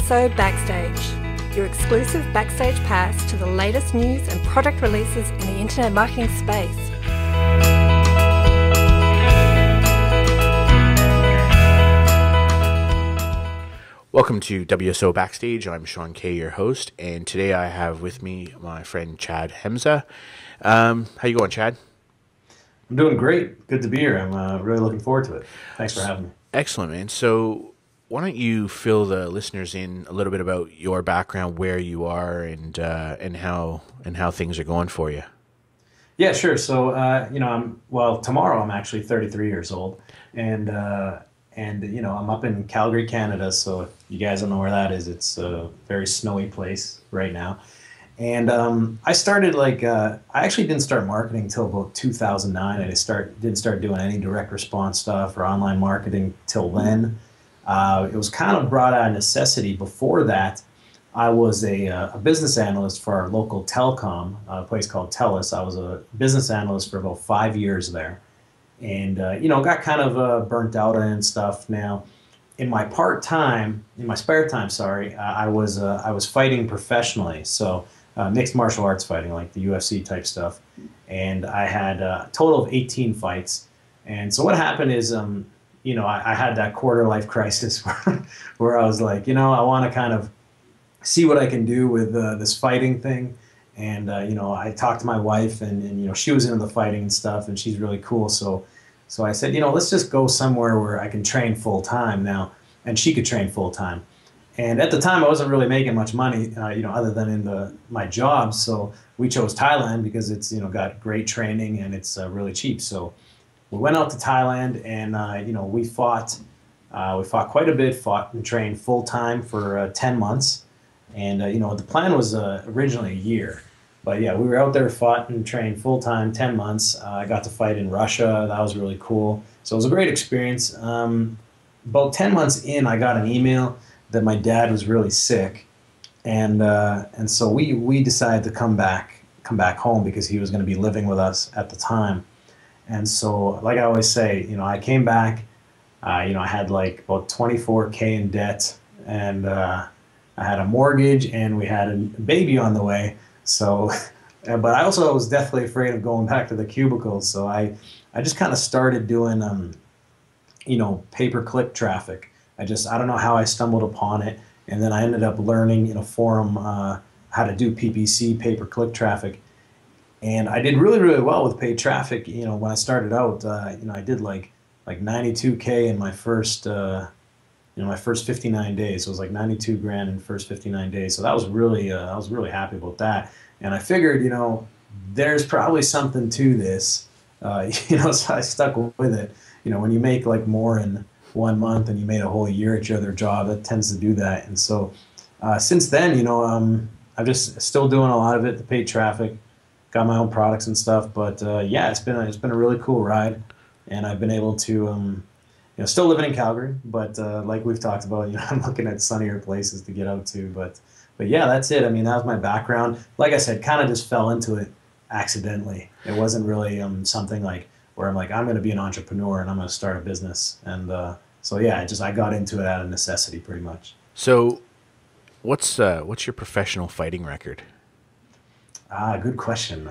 WSO Backstage, your exclusive backstage pass to the latest news and product releases in the internet marketing space. Welcome to WSO Backstage. I'm Sean Kay, your host, and today I have with me my friend Chad Hemza. How you going, Chad? I'm doing great. Good to be here. I'm really looking forward to it. Thanks for having me. Excellent, man. So why don't you fill the listeners in a little bit about your background, where you are, and how things are going for you? Yeah, sure. So tomorrow I'm actually 33 years old, and I'm up in Calgary, Canada. So if you guys don't know where that is, it's a very snowy place right now. And I started I actually didn't start marketing until about 2009. I didn't start doing any direct response stuff or online marketing till then. It was kind of brought out of necessity. Before that, I was a business analyst for our local telecom, a place called TELUS. I was a business analyst for about 5 years there, and got kind of burnt out on it and stuff. Now, in my spare time, I was fighting professionally. So mixed martial arts fighting, like the UFC type stuff, and I had a total of 18 fights. And so what happened is, I had that quarter life crisis where I was like, I want to kind of see what I can do with this fighting thing. And, I talked to my wife and she was into the fighting and stuff, and she's really cool. So I said, let's just go somewhere where I can train full time now, and she could train full time. And at the time I wasn't really making much money, other than in my job. So we chose Thailand because it's, got great training and it's really cheap. So we went out to Thailand, and we fought quite a bit, fought and trained full time for 10 months. And the plan was originally a year, but yeah, we were out there, fought and trained full time 10 months. I got to fight in Russia. That was really cool. So it was a great experience. About 10 months in, I got an email that my dad was really sick, and so we decided to come back home because he was going to be living with us at the time. And so, like I always say, I came back, I had like about $24K in debt, and I had a mortgage, and we had a baby on the way. So, but I also was deathly afraid of going back to the cubicles. So I just kind of started doing, pay-per-click traffic. I don't know how I stumbled upon it. And then I ended up learning in a forum how to do PPC, pay-per-click traffic. And I did really, really well with paid traffic. When I started out, I did like 92K in my first, my first 59 days. So it was like 92 grand in the first 59 days. So that was really, I was really happy about that. And I figured, there's probably something to this, so I stuck with it. When you make like more in 1 month and you made a whole year at your other job, that tends to do that. And so since then, I'm just still doing a lot of it, the paid traffic, got my own products and stuff. But it's been a really cool ride, and I've been able to, still living in Calgary, but like we've talked about, I'm looking at sunnier places to get out to. But yeah, that's it. I mean, that was my background. Like I said, kind of just fell into it accidentally. It wasn't really something like where I'm like, I'm going to be an entrepreneur and I'm going to start a business. And so yeah, I got into it out of necessity, pretty much. So, what's your professional fighting record? Good question.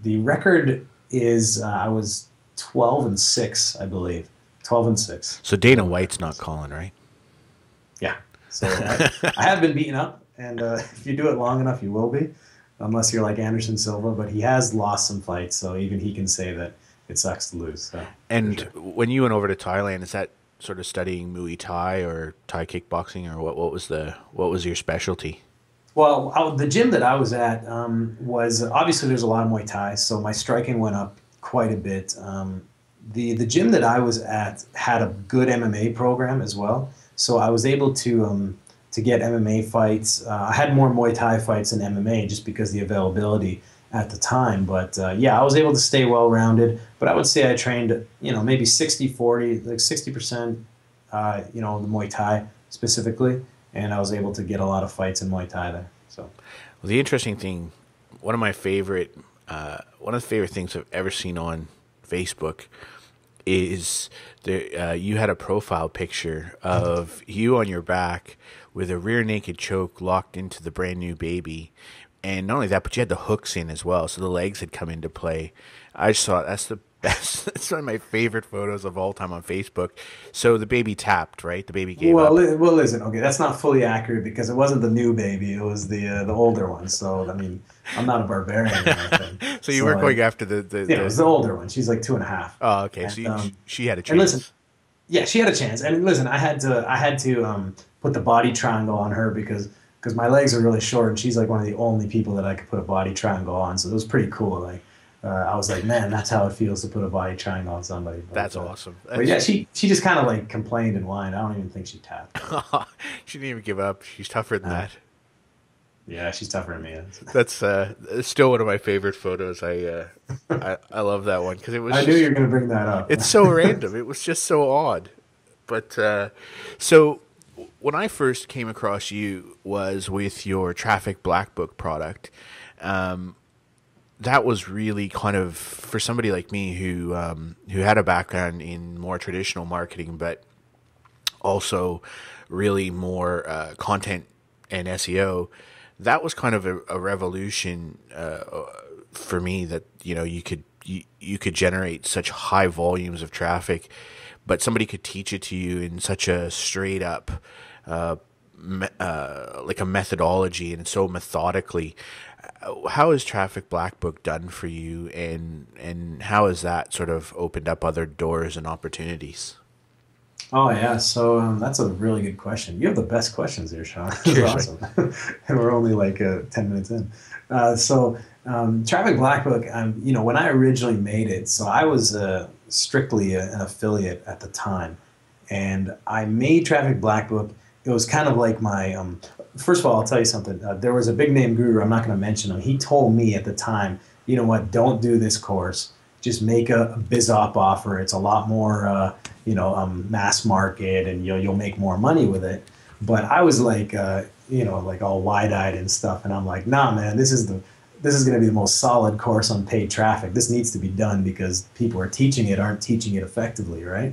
The record is I was 12-6, I believe. 12-6. So Dana White's not calling, right? Yeah. So I have been beaten up, and if you do it long enough, you will be, unless you're like Anderson Silva. But he has lost some fights, so even he can say that it sucks to lose. So, and sure. When you went over to Thailand, is that sort of studying Muay Thai or Thai kickboxing, or what was your specialty? Well, the gym that I was at was obviously there's a lot of Muay Thai, so my striking went up quite a bit. The gym that I was at had a good MMA program as well, so I was able to get MMA fights. I had more Muay Thai fights than MMA just because of the availability at the time. But I was able to stay well-rounded. But I would say I trained, maybe 60-40, like 60%, the Muay Thai specifically, and I was able to get a lot of fights in Muay Thai there. So, well, the interesting thing, one of the favorite things I've ever seen on Facebook is you had a profile picture of you on your back with a rear naked choke locked into the brand new baby. And not only that, but you had the hooks in as well, so the legs had come into play. I just thought that's the best. That's one of my favorite photos of all time on Facebook. So the baby tapped, right? The baby gave up. Well, listen, okay, that's not fully accurate because it wasn't the new baby; it was the older one. So I mean, I'm not a barbarian or anything. So you weren't going after it was the older one. She's like 2.5. Oh, okay. And, So she had a chance. And listen, yeah, she had a chance. And listen, I had to put the body triangle on her because my legs are really short, and she's like one of the only people that I could put a body triangle on. So it was pretty cool. Like I was like, man, that's how it feels to put a body triangle on somebody. That's awesome. But yeah, she just kind of like complained and whined. I don't even think she tapped. She didn't even give up. She's tougher than that. Yeah, she's tougher than me. That's still one of my favorite photos. I love that one because it was. I knew you were going to bring that up. It's so random. It was just so odd. But so when I first came across you was with your Traffic Black Book product. That was really kind of for somebody like me who had a background in more traditional marketing, but also really more content and SEO. That was kind of a revolution for me that you could generate such high volumes of traffic, but somebody could teach it to you in such a straight up like a methodology and so methodically. How has Traffic Black Book done for you, and how has that sort of opened up other doors and opportunities? Oh yeah, so that's a really good question. You have the best questions here, Sean. This is awesome. And we're only like 10 minutes in. Traffic Black Book, when I originally made it, so I was strictly an affiliate at the time, and I made Traffic Black Book. It was kind of like my first of all, I'll tell you something. There was a big name guru, I'm not going to mention him. He told me at the time, you know what, don't do this course. Just make a BizOp offer. It's a lot more, mass market, and you'll make more money with it. But I was like, like all wide-eyed and stuff. And I'm like, nah, man, this is going to be the most solid course on paid traffic. This needs to be done because people are teaching it aren't teaching it effectively, right?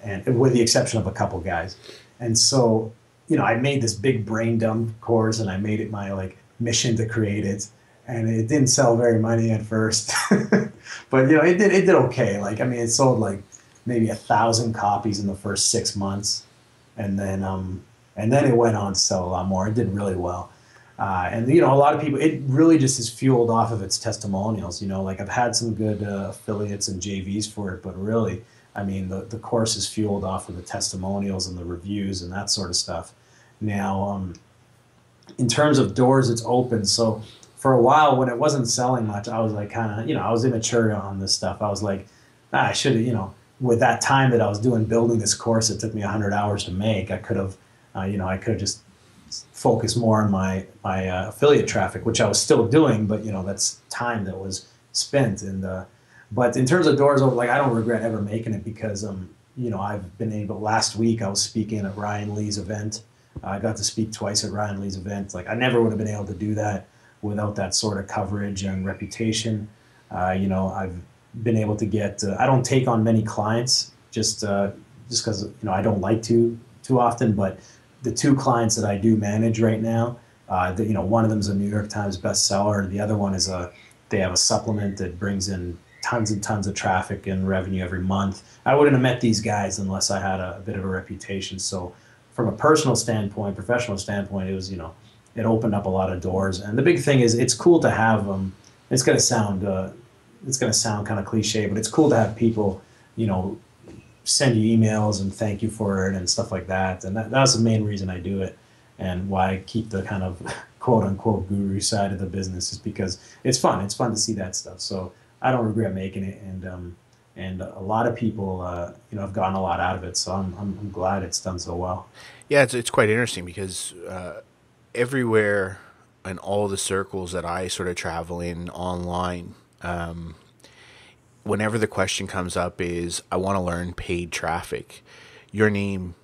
And with the exception of a couple guys. And so, I made this big brain dump course, and I made it my mission to create it, and it didn't sell very money at first, but it did okay. It sold maybe 1,000 copies in the first 6 months, and then it went on to sell a lot more. It did really well, and a lot of people. It really just is fueled off of its testimonials. I've had some good affiliates and JVs for it, but really. The course is fueled off of the testimonials and the reviews and that sort of stuff. Now, in terms of doors it's opened, so for a while when it wasn't selling much, I was like I was immature on this stuff. I was like, I should have, with that time that I was building this course, it took me 100 hours to make. I could have, just focused more on my affiliate traffic, which I was still doing, but that's time that was spent. And but in terms of doors open, I don't regret ever making it because I've been able. Last week I was speaking at Ryan Lee's event. I got to speak twice at Ryan Lee's event. I never would have been able to do that without that sort of coverage and reputation. I've been able to get. I don't take on many clients just because I don't like to too often. But the 2 clients that I do manage right now, one of them is a New York Times bestseller, and the other one is they have a supplement that brings in tons and tons of traffic and revenue every month. I wouldn't have met these guys unless I had a bit of a reputation. So from a personal standpoint, professional standpoint, it was, it opened up a lot of doors. And the big thing is it's cool to have it's going to sound kind of cliche, but it's cool to have people, send you emails and thank you for it and stuff like that. And that's the main reason I do it, and why I keep the kind of quote unquote guru side of the business is because it's fun. It's fun to see that stuff. So I don't regret making it, and a lot of people, have gotten a lot out of it. So I'm glad it's done so well. Yeah, it's quite interesting because everywhere in all the circles that I sort of travel in online, whenever the question comes up is, I want to learn paid traffic, your name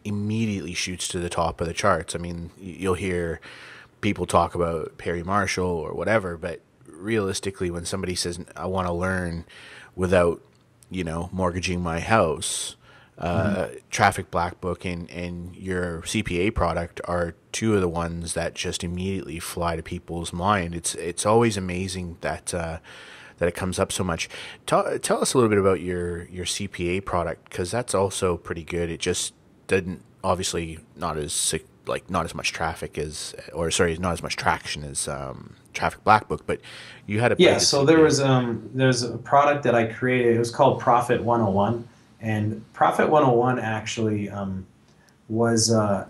immediately shoots to the top of the charts. You'll hear people talk about Perry Marshall or whatever, but realistically, when somebody says, I want to learn without mortgaging my house, Traffic Black Book and your CPA product are two of the ones that just immediately fly to people's mind. It's always amazing that that it comes up so much. Tell us a little bit about your CPA product, because that's also pretty good. It just didn't, obviously not as not as much traffic as, or sorry, not as much traction as Traffic Black Book, but you had a Yeah, so there's a product that I created. It was called Profit 101, and Profit 101 actually was I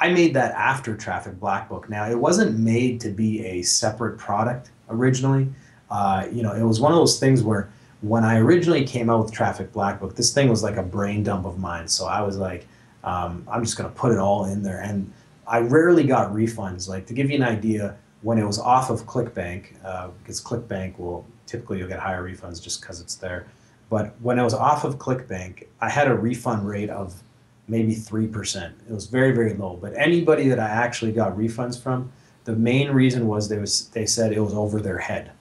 made that after Traffic Black Book. Now, it wasn't made to be a separate product originally. It was one of those things where when I originally came out with Traffic Black Book, this thing was like a brain dump of mine. So I was like, I'm just going to put it all in there. And I rarely got refunds. Like, to give you an idea, when it was off of ClickBank, because ClickBank you'll get higher refunds just because it's there. But when it was off of ClickBank, I had a refund rate of maybe 3%. It was very, very low. But anybody that I actually got refunds from, the main reason was they said it was over their head.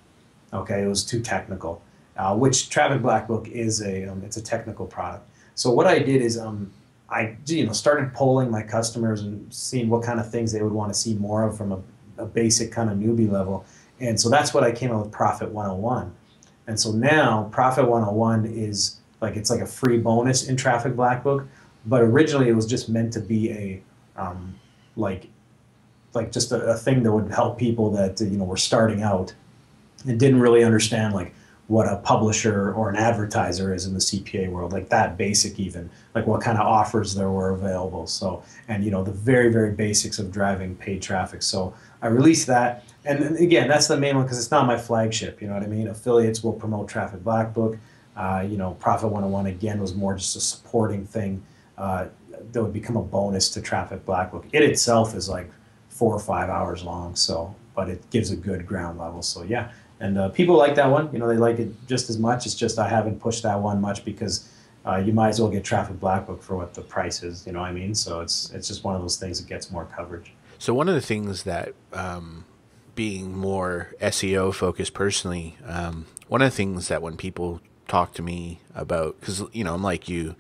Okay, it was too technical, which Traffic Black Book is it's a technical product. So what I did is I started polling my customers and seeing what kind of things they would want to see more of from a basic kind of newbie level. And so that's what I came up with Profit 101. And so now Profit 101 is it's like a free bonus in Traffic Black Book, but originally it was just meant to be a just a thing that would help people that were starting out and didn't really understand what a publisher or an advertiser is in the CPA world, like that basic, even what kind of offers there were available. So, and the very, very basics of driving paid traffic. So I released that. And again, that's the main one because it's not my flagship. You know what I mean? Affiliates will promote Traffic Black Book. Profit 101 again was more just a supporting thing that would become a bonus to Traffic Black Book. It itself is 4 or 5 hours long. So, but it gives a good ground level. So yeah. And people like that one. They like it just as much. It's just I haven't pushed that one much because you might as well get Traffic Black Book for what the price is. You know what I mean? So it's just one of those things that gets more coverage. So one of the things that, being more SEO focused personally, one of the things that when people talk to me about, because I'm like you,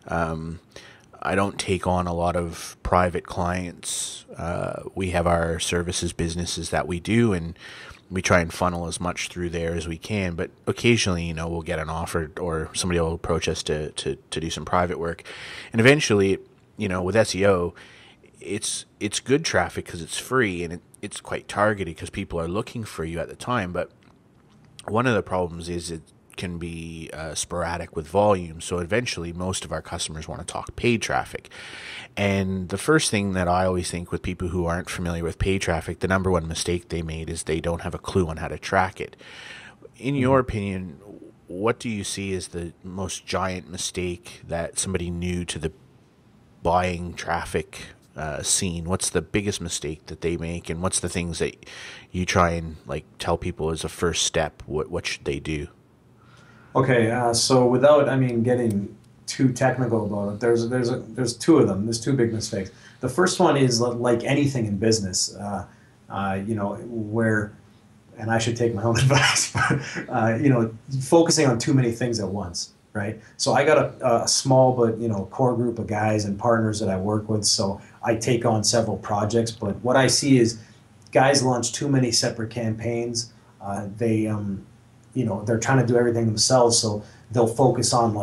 I don't take on a lot of private clients. We have our services businesses that we do, and we try and funnel as much through there as we can, but occasionally, we'll get an offer or somebody will approach us to do some private work. And eventually, with SEO, it's good traffic because it's free and it's quite targeted because people are looking for you at the time. But one of the problems is it can be sporadic with volume. So eventually most of our customers want to talk paid traffic. And the first thing that I always think with people who aren't familiar with paid traffic, the number one mistake they made is they don't have a clue on how to track it. In your opinion, what do you see as the most giant mistake that somebody new to the buying traffic scene, what's the biggest mistake that they make, and what's the things that you try and tell people as a first step? What should they do? Okay, so without getting too technical about it, there's two of them. There's two big mistakes. The first one is like anything in business, where, and I should take my own advice, but focusing on too many things at once, right? So I got a small but core group of guys and partners that I work with. So I take on several projects, but what I see is guys launch too many separate campaigns. They're trying to do everything themselves, so they'll focus on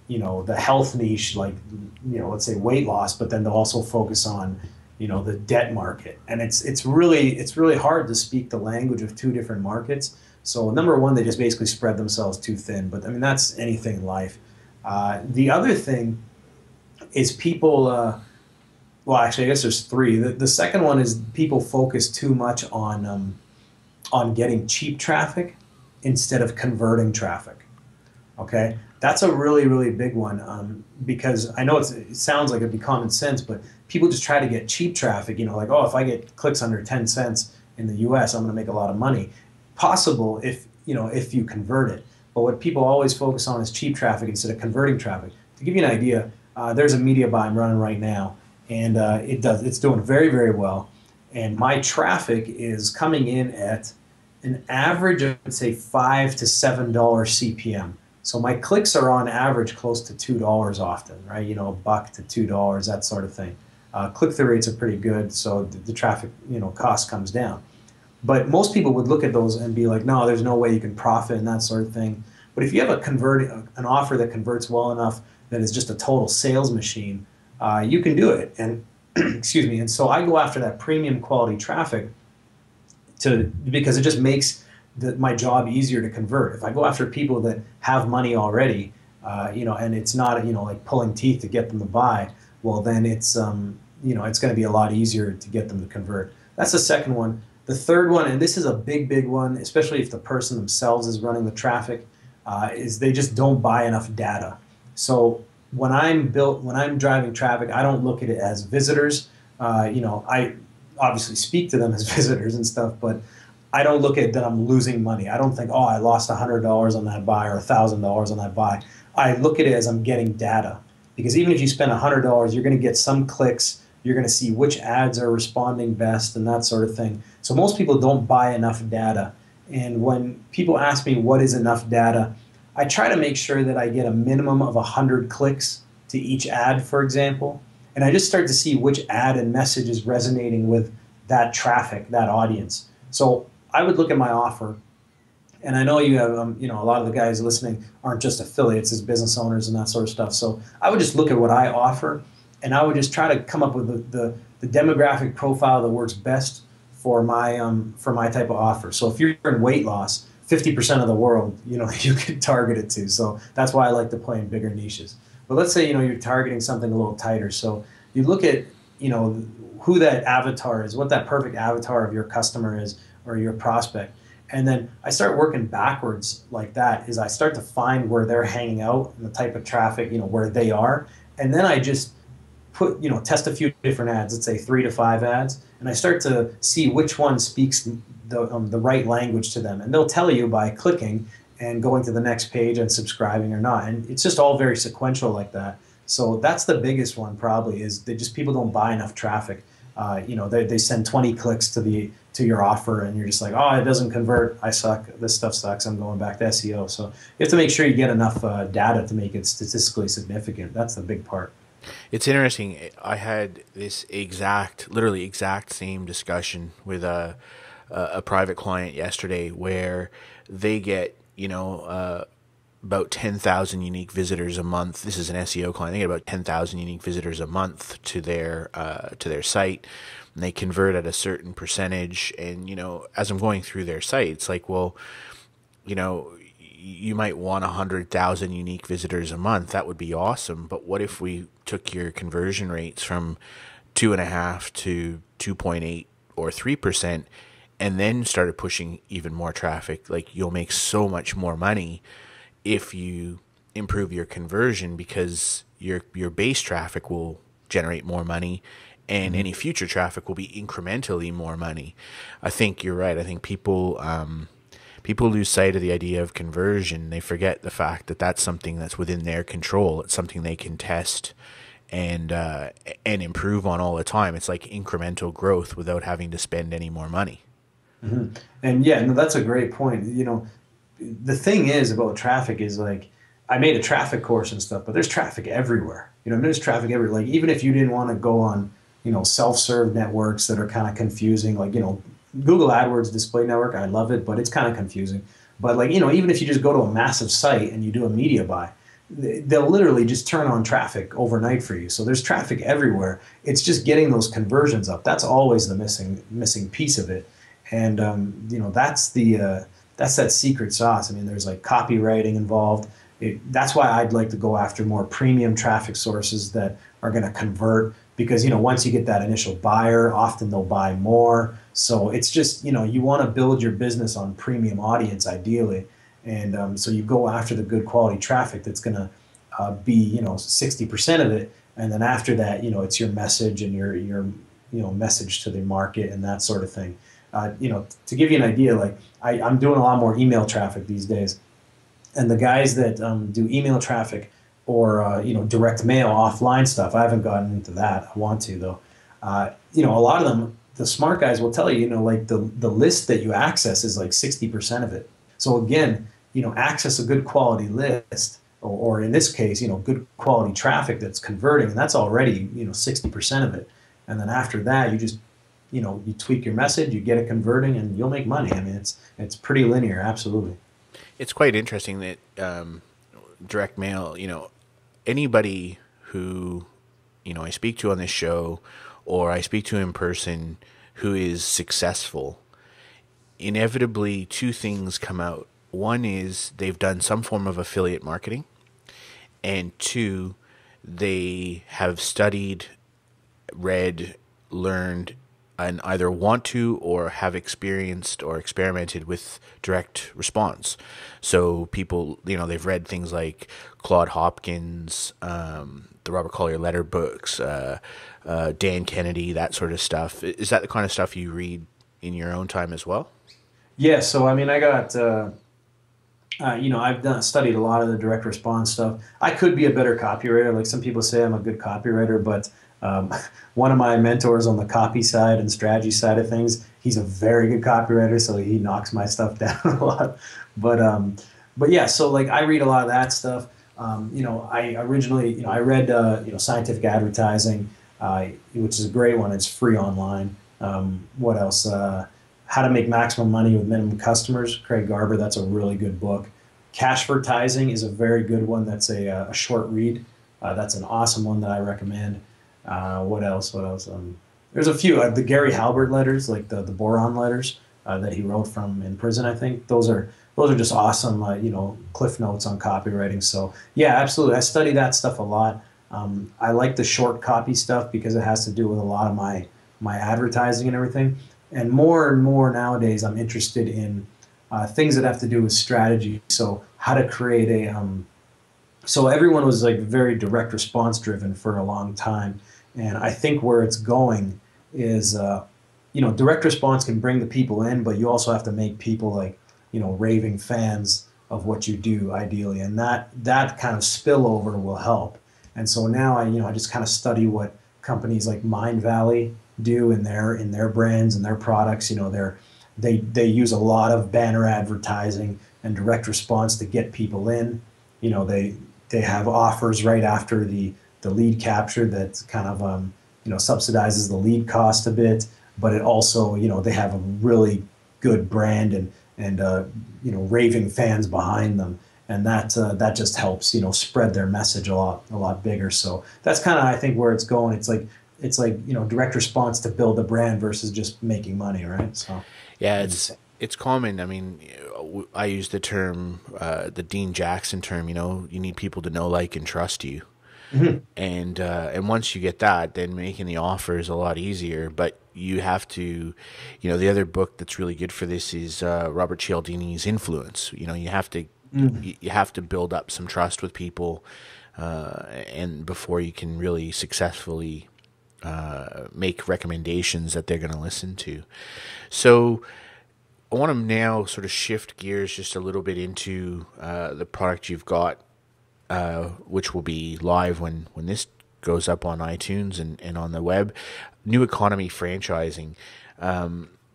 the health niche, let's say weight loss, but then they'll also focus on the debt market, and it's really hard to speak the language of two different markets. So number one, they just basically spread themselves too thin, but that's anything in life. The other thing is people, well, actually I guess there's three. The second one is people focus too much on getting cheap traffic instead of converting traffic. Okay, that's a really, really big one, because I know it sounds like it'd be common sense, but people just try to get cheap traffic, if I get clicks under 10 cents in the US, I'm gonna make a lot of money. Possible if you convert it, but what people always focus on is cheap traffic instead of converting traffic. To give you an idea, there's a media buy I'm running right now, and it's doing very, very well, and my traffic is coming in at an average of, say, $5 to $7 CPM. So my clicks are on average close to $2 often, right? You know, $1 to $2, that sort of thing. Click-through rates are pretty good, so the traffic, you know, cost comes down. But most people would look at those and be like, no, there's no way you can profit and that sort of thing. But if you have an offer that converts well enough that is just a total sales machine, you can do it. And excuse me. And so I go after that premium quality traffic because it just makes my job easier to convert. If I go after people that have money already, you know, and it's not, you know, like pulling teeth to get them to buy, well, then it's, you know, it's going to be a lot easier to get them to convert. That's the second one. The third one, and this is a big, big one, especially if the person themselves is running the traffic, is they just don't buy enough data. So when I'm driving traffic, I don't look at it as visitors. You know, I obviously speak to them as visitors and stuff, but I don't look at that I'm losing money. I don't think, oh, I lost $100 on that buy or $1,000 on that buy. I look at it as I'm getting data. Because even if you spend $100, you're going to get some clicks. You're going to see which ads are responding best and that sort of thing. So most people don't buy enough data. And when people ask me what is enough data, I try to make sure that I get a minimum of 100 clicks to each ad, for example. And I just start to see which ad and message is resonating with that traffic, that audience. So I would look at my offer, and I know you have, you know, a lot of the guys listening aren't just affiliates as business owners and that sort of stuff. So I would just look at what I offer, and I would just try to come up with the demographic profile that works best for my type of offer. So if you're in weight loss, 50% of the world, you know, you could target it to. So that's why I like to play in bigger niches. But let's say, you know, you're targeting something a little tighter. So you look at, you know, who that avatar is, what that perfect avatar of your customer is or your prospect. And then I start working backwards like that. Is I start to find where they're hanging out and the type of traffic, you know, where they are. And then I just test a few different ads, let's say 3 to 5 ads. And I start to see which one speaks the right language to them. And they'll tell you by clicking and going to the next page and subscribing or not. And it's just all very sequential like that. So that's the biggest one probably, is people don't buy enough traffic. You know, they send 20 clicks to your offer, and you're just like, oh, it doesn't convert. I suck. This stuff sucks. I'm going back to SEO. So you have to make sure you get enough data to make it statistically significant. That's the big part. It's interesting. I had this literally exact same discussion with a private client yesterday, where they get, you know, about 10,000 unique visitors a month. This is an SEO client. They get about 10,000 unique visitors a month to their site, and they convert at a certain percentage. And, you know, as I'm going through their site, it's like, well, you know, you might want 100,000 unique visitors a month. That would be awesome. But what if we took your conversion rates from 2.5 to 2.8 or 3%, and then started pushing even more traffic? Like, you'll make so much more money if you improve your conversion, because your base traffic will generate more money, and any future traffic will be incrementally more money. I think you're right. I think people lose sight of the idea of conversion. They forget the fact that that's something that's within their control. It's something they can test and improve on all the time. It's like incremental growth without having to spend any more money. Mm-hmm. And yeah, no, that's a great point. You know, the thing is about traffic is, like, I made a traffic course and stuff, but there's traffic everywhere. You know, there's traffic everywhere. Like, even if you didn't want to go on, you know, self-serve networks that are kind of confusing, like, you know, Google AdWords display network, I love it, but it's kind of confusing. But, like, you know, even if you just go to a massive site and you do a media buy, they'll literally just turn on traffic overnight for you. So there's traffic everywhere. It's just getting those conversions up. That's always the missing piece of it. And you know, that's that secret sauce. I mean, there's like copywriting involved. That's why I'd like to go after more premium traffic sources that are going to convert, because, you know, once you get that initial buyer, often they'll buy more. So it's just, you know, you want to build your business on premium audience ideally. And so you go after the good quality traffic that's going to be, you know, 60% of it. And then after that, you know, it's your message and your you know, message to the market and that sort of thing. You know, to give you an idea, like, I'm doing a lot more email traffic these days. And the guys that do email traffic or, you know, direct mail, offline stuff, I haven't gotten into that. I want to, though. You know, a lot of them, the smart guys will tell you, you know, like the list that you access is like 60% of it. So again, access a good quality list, or in this case, good quality traffic that's converting, and that's already 60% of it. And then after that, you just you tweak your message, you get it converting, and you'll make money. I mean, it's pretty linear, absolutely. It's quite interesting that direct mail, anybody who, I speak to on this show or I speak to in person who is successful, inevitably two things come out. One is they've done some form of affiliate marketing, and two, they have studied, read, learned, and either want to or have experienced or experimented with direct response. So people, they've read things like Claude Hopkins, the Robert Collier letter books, Dan Kennedy, that sort of stuff. Is that the kind of stuff you read in your own time as well? Yeah. So, I mean, I got, I've studied a lot of the direct response stuff. I could be a better copywriter. Like some people say I'm a good copywriter, but one of my mentors on the copy side and strategy side of things, he's a very good copywriter, so he knocks my stuff down a lot. But yeah, so like I read a lot of that stuff. I originally, I read, Scientific Advertising, which is a great one. It's free online. What else? How to Make Maximum Money with Minimum Customers, Craig Garber. That's a really good book. Cashvertising is a very good one. That's a short read. That's an awesome one that I recommend. What else? There's a few. The Gary Halbert letters, like the Boron letters that he wrote from in prison, I think. Those are just awesome, cliff notes on copywriting. So yeah, absolutely. I study that stuff a lot. I like the short copy stuff because it has to do with a lot of my advertising and everything. And more nowadays, I'm interested in things that have to do with strategy. So how to create so everyone was like very direct response driven for a long time. And I think where it's going is, direct response can bring the people in, but you also have to make people like, raving fans of what you do ideally. And that kind of spillover will help. And so now I just kind of study what companies like Mindvalley do in their brands and their products. They use a lot of banner advertising and direct response to get people in. They have offers right after the lead capture that kind of subsidizes the lead cost a bit, but it also they have a really good brand and raving fans behind them, and that just helps spread their message a lot bigger. So that's kind of I think where it's going. It's like direct response to build a brand versus just making money, right? So yeah, it's common. I mean, I use the term, the Dean Jackson term. You need people to know, like, and trust you. Mm-hmm. And once you get that, then making the offer is a lot easier. But you have to, the other book that's really good for this is Robert Cialdini's Influence. You have to you have to build up some trust with people, and before you can really successfully make recommendations that they're going to listen to. So I want to now sort of shift gears just a little bit into the product you've got, which will be live when this goes up on iTunes and on the web. New Economy Franchising.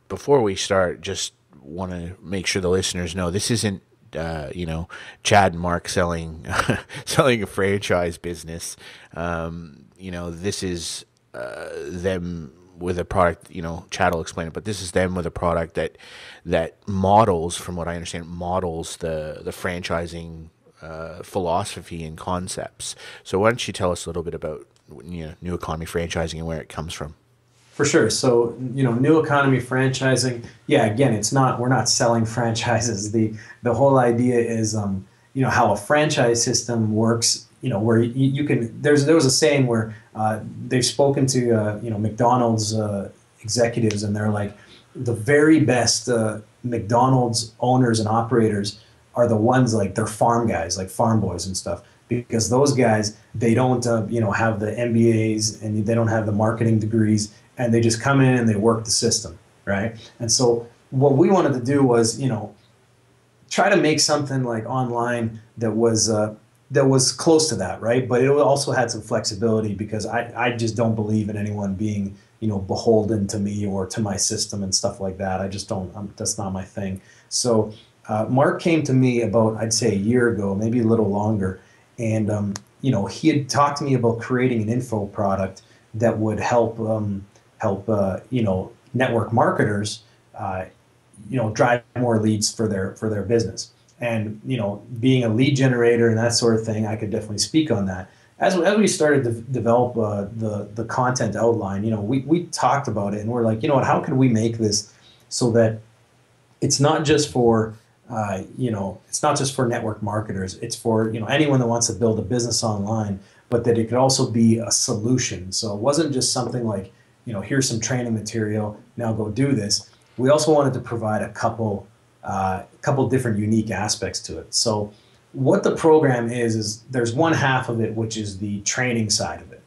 Before we start, just want to make sure the listeners know this isn't Chad and Mark selling selling a franchise business. This is them with a product. Chad will explain it, but this is them with a product that models, from what I understand, models the franchising philosophy and concepts. So why don't you tell us a little bit about New Economy Franchising and where it comes from? For sure. So, New Economy Franchising, yeah, again, we're not selling franchises. The whole idea is, how a franchise system works, where you can, there was a saying where they've spoken to, McDonald's executives, and they're like, the very best McDonald's owners and operators are the ones like they're farm guys, like farm boys and stuff, because those guys, they don't, have the MBAs and they don't have the marketing degrees, and they just come in and they work the system, right? And so what we wanted to do was, try to make something like online that was close to that, right? But it also had some flexibility, because I just don't believe in anyone being, beholden to me or to my system and stuff like that. I just don't. That's not my thing. So Mark came to me about, I'd say, a year ago, maybe a little longer, and he had talked to me about creating an info product that would help network marketers drive more leads for their business. And being a lead generator and that sort of thing, I could definitely speak on that. As we started to develop the content outline, we talked about it, and we're like, how can we make this so that it's not just for it's not just for network marketers. It's for anyone that wants to build a business online, but that it could also be a solution. So it wasn't just something like here's some training material, now go do this. We also wanted to provide a couple different unique aspects to it. So what the program is there's one half of it which is the training side of it,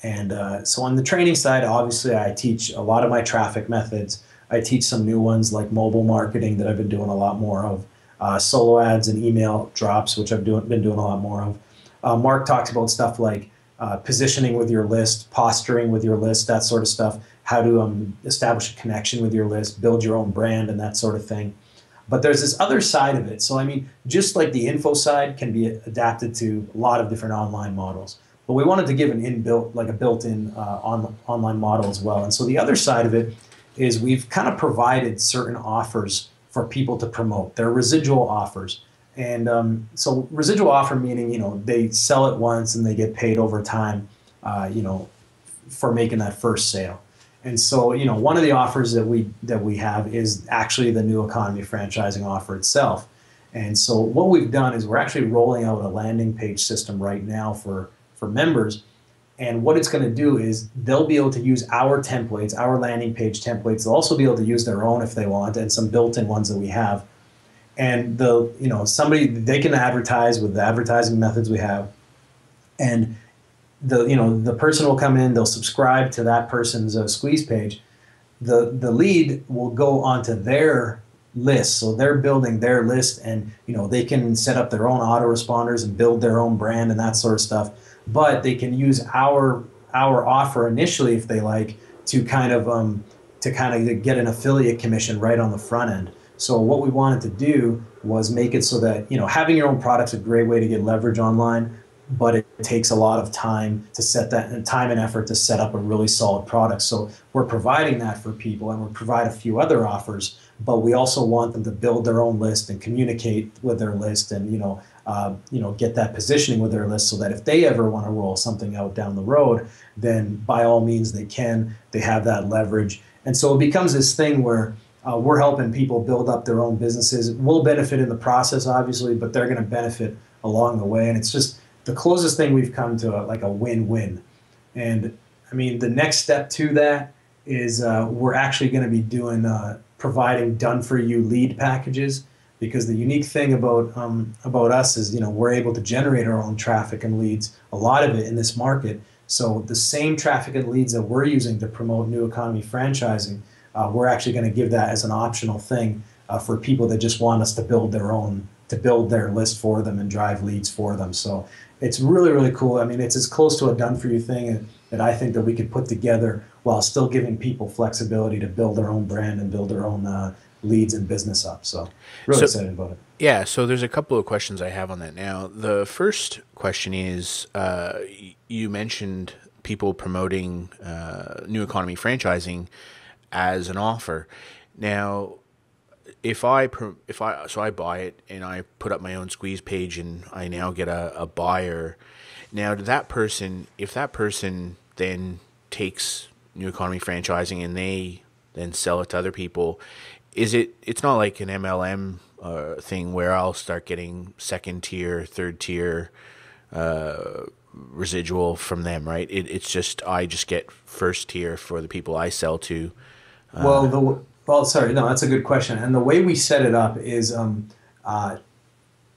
and so on the training side, obviously I teach a lot of my traffic methods. I teach some new ones like mobile marketing that I've been doing a lot more of, solo ads and email drops, which I've been doing a lot more of. Mark talks about stuff like positioning with your list, posturing with your list, that sort of stuff, how to establish a connection with your list, build your own brand, and that sort of thing. But there's this other side of it. So, I mean, just like the info side can be adapted to a lot of different online models. But we wanted to give a built-in online model as well. And so the other side of it is we've kind of provided certain offers for people to promote. They're residual offers. And so residual offer meaning, they sell it once and they get paid over time, for making that first sale. And so, one of the offers that we have is actually the New Economy franchising offer itself. And so what we've done is we're actually rolling out a landing page system right now for members. And what it's going to do is they'll be able to use our templates, our landing page templates. They'll also be able to use their own if they want, and some built-in ones that we have. And they can advertise with the advertising methods we have. And the person will come in, they'll subscribe to that person's squeeze page. The lead will go onto their list, so they're building their list, and they can set up their own autoresponders and build their own brand and that sort of stuff. But they can use our offer initially if they like to kind of get an affiliate commission right on the front end. So what we wanted to do was make it so that having your own product's a great way to get leverage online. But it takes a lot of time to set that, and time and effort to set up a really solid product. So we're providing that for people, and we provide a few other offers, but we also want them to build their own list and communicate with their list, and get that positioning with their list, so that if they ever want to roll something out down the road, then by all means they can. They have that leverage, and so it becomes this thing where we're helping people build up their own businesses. We'll benefit in the process, obviously, but they're going to benefit along the way, and it's just the closest thing we've come to a win-win. And I mean, the next step to that is we're actually going to be doing providing done-for-you lead packages, because the unique thing about us is we're able to generate our own traffic and leads, a lot of it in this market. So the same traffic and leads that we're using to promote New Economy franchising, we're actually going to give that as an optional thing for people that just want us to build their list for them and drive leads for them. So it's really, really cool. I mean, it's as close to a done-for-you thing that I think that we could put together while still giving people flexibility to build their own brand and build their own leads and business up. So really excited about it. Yeah, so there's a couple of questions I have on that now. The first question is, you mentioned people promoting New Economy franchising as an offer. Now, if I buy it and I put up my own squeeze page and I now get a buyer, now if that person then takes New Economy franchising and they then sell it to other people, it's not like an MLM thing where I'll start getting second tier, third tier residual from them, right? I just get first tier for the people I sell to. Sorry, no, that's a good question. And the way we set it up is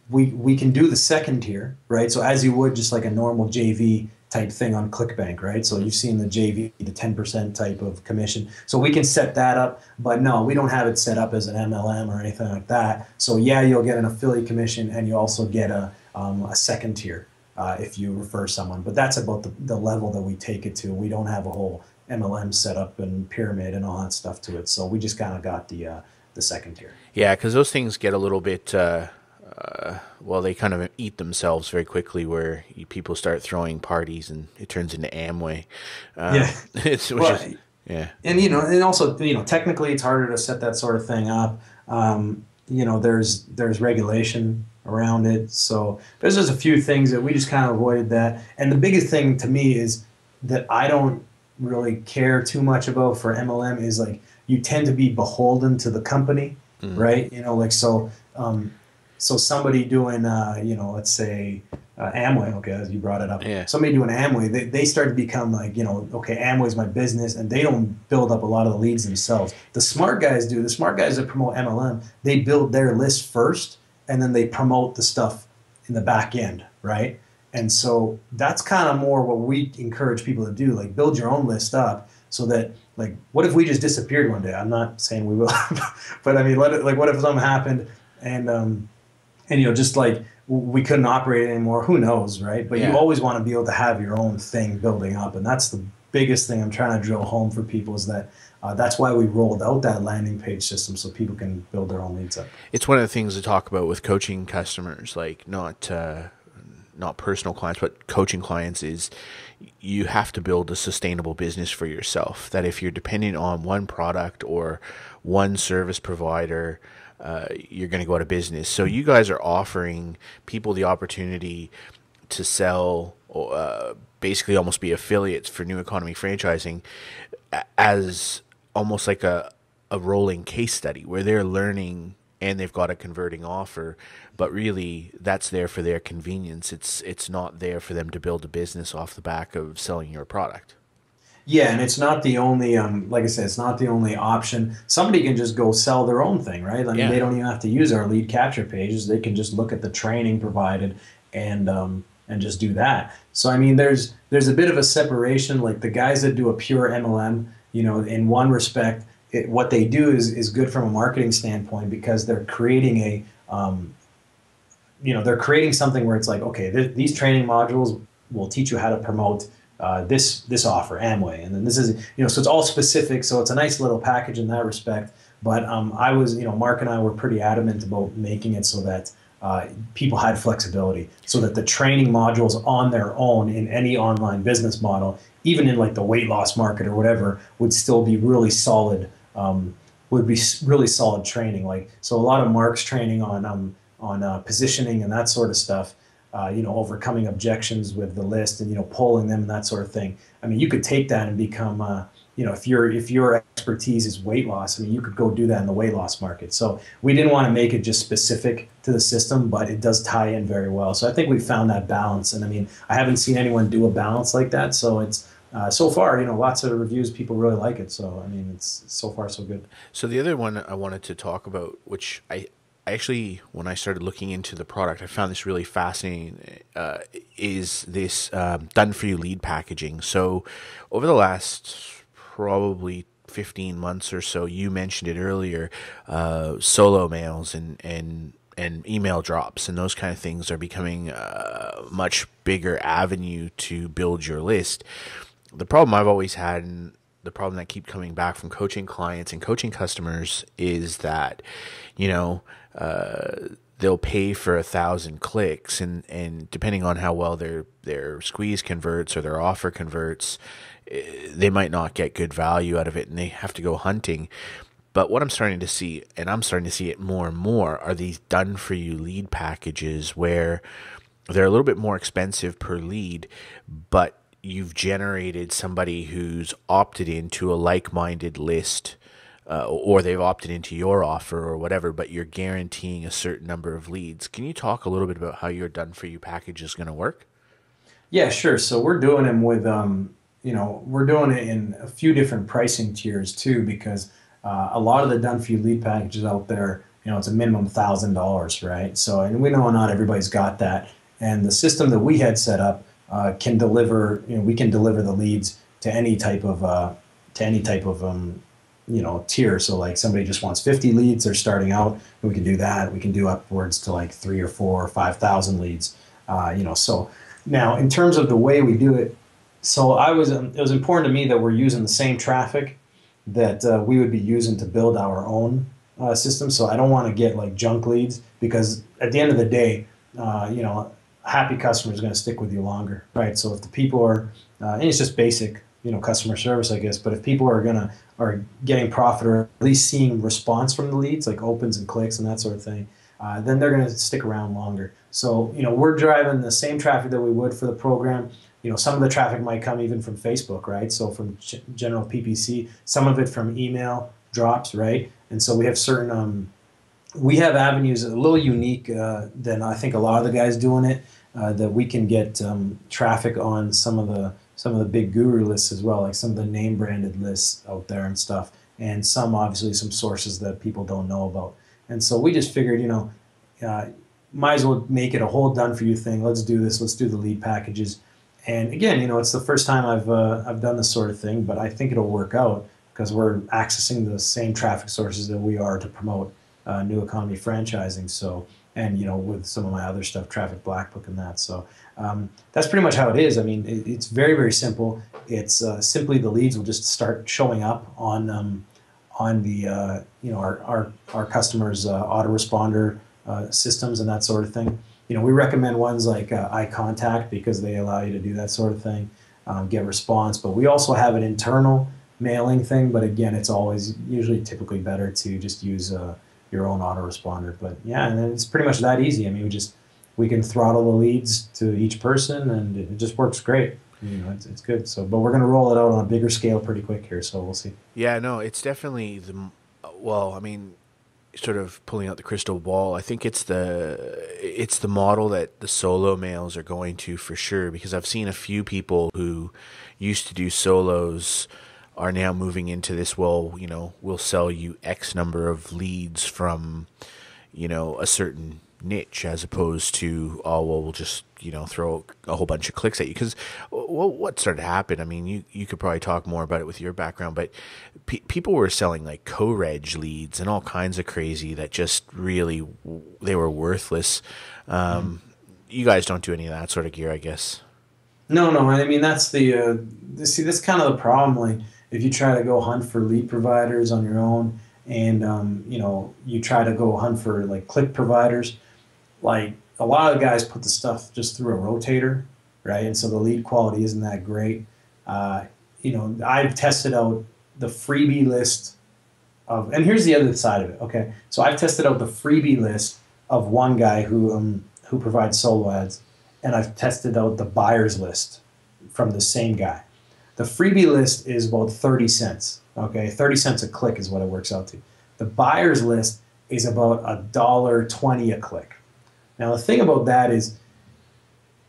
we can do the second tier, right? So as you would just like a normal JV type thing on ClickBank, right? So you've seen the JV, the 10% type of commission. So we can set that up, but no, we don't have it set up as an MLM or anything like that. So yeah, you'll get an affiliate commission, and you also get a second tier if you refer someone. But that's about the level that we take it to. We don't have a whole MLM setup and pyramid and all that stuff to it. So we just kind of got the the second tier. Yeah, because those things get a little bit, well, they kind of eat themselves very quickly where people start throwing parties and it turns into Amway. Yeah. Yeah. And, and also, technically it's harder to set that sort of thing up. There's regulation around it. So there's just a few things that we just kind of avoided that. And the biggest thing to me is that I don't really care too much about for MLM is like, you tend to be beholden to the company, right? So somebody doing, let's say Amway, okay, as you brought it up, somebody doing Amway, they start to become like, okay, Amway's my business, and they don't build up a lot of the leads themselves. The smart guys do. The smart guys that promote MLM, they build their list first, and then they promote the stuff in the back end, right? And so that's kind of more what we encourage people to do, like build your own list up so that, like, what if we just disappeared one day? I'm not saying we will, but I mean, what if something happened and just like we couldn't operate anymore? Who knows, right? But you always want to be able to have your own thing building up, and that's the biggest thing I'm trying to drill home for people is that that's why we rolled out that landing page system so people can build their own leads up. It's one of the things to talk about with coaching customers, like not personal clients, but coaching clients, is you have to build a sustainable business for yourself. That if you're dependent on one product or one service provider, you're going to go out of business. So you guys are offering people the opportunity to sell, basically almost be affiliates for New Economy Franchising as almost like a rolling case study where they're learning and they've got a converting offer, but really that's there for their convenience. It's not there for them to build a business off the back of selling your product. Yeah, and it's not the only, like I said, it's not the only option. Somebody can just go sell their own thing, right? I mean, they don't even have to use our lead capture pages. They can just look at the training provided and just do that. So, I mean, there's a bit of a separation. Like the guys that do a pure MLM, in one respect, what they do is good from a marketing standpoint because they're creating they're creating something where it's like, okay, these training modules will teach you how to promote this offer, Amway, and then this is, so it's all specific. So it's a nice little package in that respect. But Mark and I were pretty adamant about making it so that people had flexibility, so that the training modules on their own in any online business model, even in like the weight loss market or whatever, would still be really solid. Would be really solid training. Like, so a lot of Mark's training on positioning and that sort of stuff. Overcoming objections with the list and, polling them and that sort of thing. I mean, you could take that and become, if your expertise is weight loss, I mean, you could go do that in the weight loss market. So we didn't want to make it just specific to the system, but it does tie in very well. So I think we found that balance. And I mean, I haven't seen anyone do a balance like that. So it's, so far, lots of reviews, people really like it. So, I mean, it's so far so good. So the other one I wanted to talk about, which I actually, when I started looking into the product, I found this really fascinating, is this done-for-you lead packaging. So over the last probably 15 months or so, you mentioned it earlier, solo mails and email drops and those kind of things are becoming a much bigger avenue to build your list. The problem I've always had, and the problem that keep coming back from coaching clients and coaching customers, is that, they'll pay for 1,000 clicks, and depending on how well their squeeze converts or their offer converts, they might not get good value out of it, and they have to go hunting. But what I'm starting to see, and I'm starting to see it more and more, are these done-for-you lead packages where they're a little bit more expensive per lead, but you've generated somebody who's opted into a like-minded list, or they've opted into your offer or whatever, but you're guaranteeing a certain number of leads. Can you talk a little bit about how your done-for-you package is going to work? Yeah, sure. So we're doing them with, we're doing it in a few different pricing tiers too, because a lot of the done-for-you lead packages out there, it's a minimum $1,000, right? So, and we know not everybody's got that. And the system that we had set up can deliver, we can deliver the leads to any type of, tier. So like somebody just wants 50 leads, they're starting out, we can do that. We can do upwards to like 3 or 4 or 5,000 leads. So now in terms of the way we do it, so it was important to me that we're using the same traffic that we would be using to build our own system. So I don't want to get like junk leads, because at the end of the day, a happy customer is going to stick with you longer, right? So if the people are, and it's just basic, customer service, I guess. But if people are getting profit, or at least seeing response from the leads, like opens and clicks and that sort of thing, then they're going to stick around longer. So we're driving the same traffic that we would for the program. Some of the traffic might come even from Facebook, right? So from general PPC, some of it from email drops, right? And so we have certain we have avenues a little unique than I think a lot of the guys doing it, that we can get traffic on some of the big guru lists as well, like some of the name branded lists out there and stuff, and obviously some sources that people don't know about. And so we just figured, might as well make it a whole done for you thing. Let's do this. Let's do the lead packages. And again, it's the first time I've done this sort of thing, but I think it'll work out, because we're accessing the same traffic sources that we are to promote new economy franchising. So, and with some of my other stuff, Traffic Black Book and that. So that's pretty much how it is. I mean, it's very, very simple. It's simply the leads will just start showing up on the our customers' autoresponder systems and that sort of thing. We recommend ones like iContact, because they allow you to do that sort of thing, get response. But we also have an internal mailing thing. But again, it's always typically better to just use your own autoresponder. But yeah, and then it's pretty much that easy. I mean, we can throttle the leads to each person, and it just works great. It's good. So, but we're going to roll it out on a bigger scale pretty quick here. So we'll see. Yeah, no, it's definitely sort of pulling out the crystal ball, I think it's the model that the solo mails are going to, for sure, because I've seen a few people who used to do solos are now moving into this, we'll sell you X number of leads from, a certain niche, as opposed to, we'll just, throw a whole bunch of clicks at you. Because what started to happen, I mean, you could probably talk more about it with your background, but people were selling like co-reg leads and all kinds of crazy that just really, they were worthless. You guys don't do any of that sort of gear, I guess. No, I mean, that's that's kind of the problem. Like, if you try to go hunt for lead providers on your own, and you try to go hunt for like click providers, like a lot of the guys put the stuff just through a rotator, right? And so the lead quality isn't that great. I've tested out the freebie list and here's the other side of it. Okay, so I've tested out the freebie list of one guy who provides solo ads, and I've tested out the buyer's list from the same guy. The freebie list is about 30 cents. Okay, 30 cents a click is what it works out to. The buyer's list is about $1.20 a click. Now the thing about that is,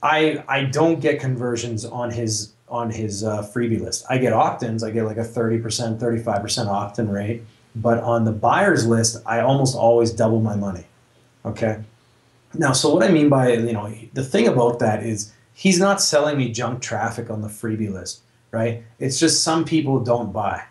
I don't get conversions on his freebie list. I get opt-ins. I get like a 30%, 35% opt-in rate. But on the buyer's list, I almost always double my money. Okay. Now, so what I mean by, the thing about that is, he's not selling me junk traffic on the freebie list, right? It's just some people don't buy,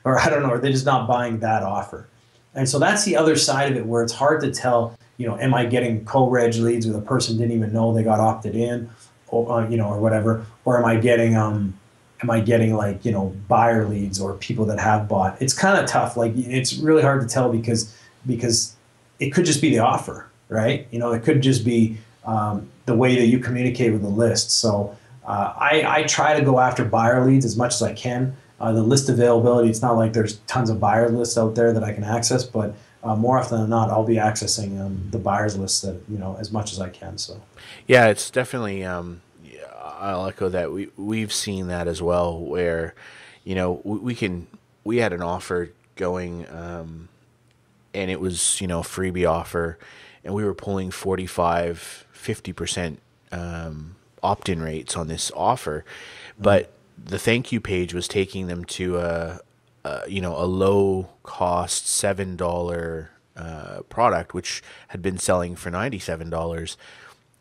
or I don't know, or they're just not buying that offer. And so that's the other side of it, where it's hard to tell, am I getting co-reg leads where the person didn't even know they got opted in, or or whatever, or am I getting like, buyer leads or people that have bought? It's kind of tough. Like, it's really hard to tell, because it could just be the offer, right? It could just be the way that you communicate with the list. So I try to go after buyer leads as much as I can. The list availability, it's not like there's tons of buyer lists out there that I can access, but more often than not, I'll be accessing the buyers list that, as much as I can. So yeah, it's definitely I'll echo that. We've seen that as well, where we had an offer going, and it was freebie offer, and we were pulling 45-50% opt-in rates on this offer, but the thank you page was taking them to a low cost $7 product, which had been selling for $97,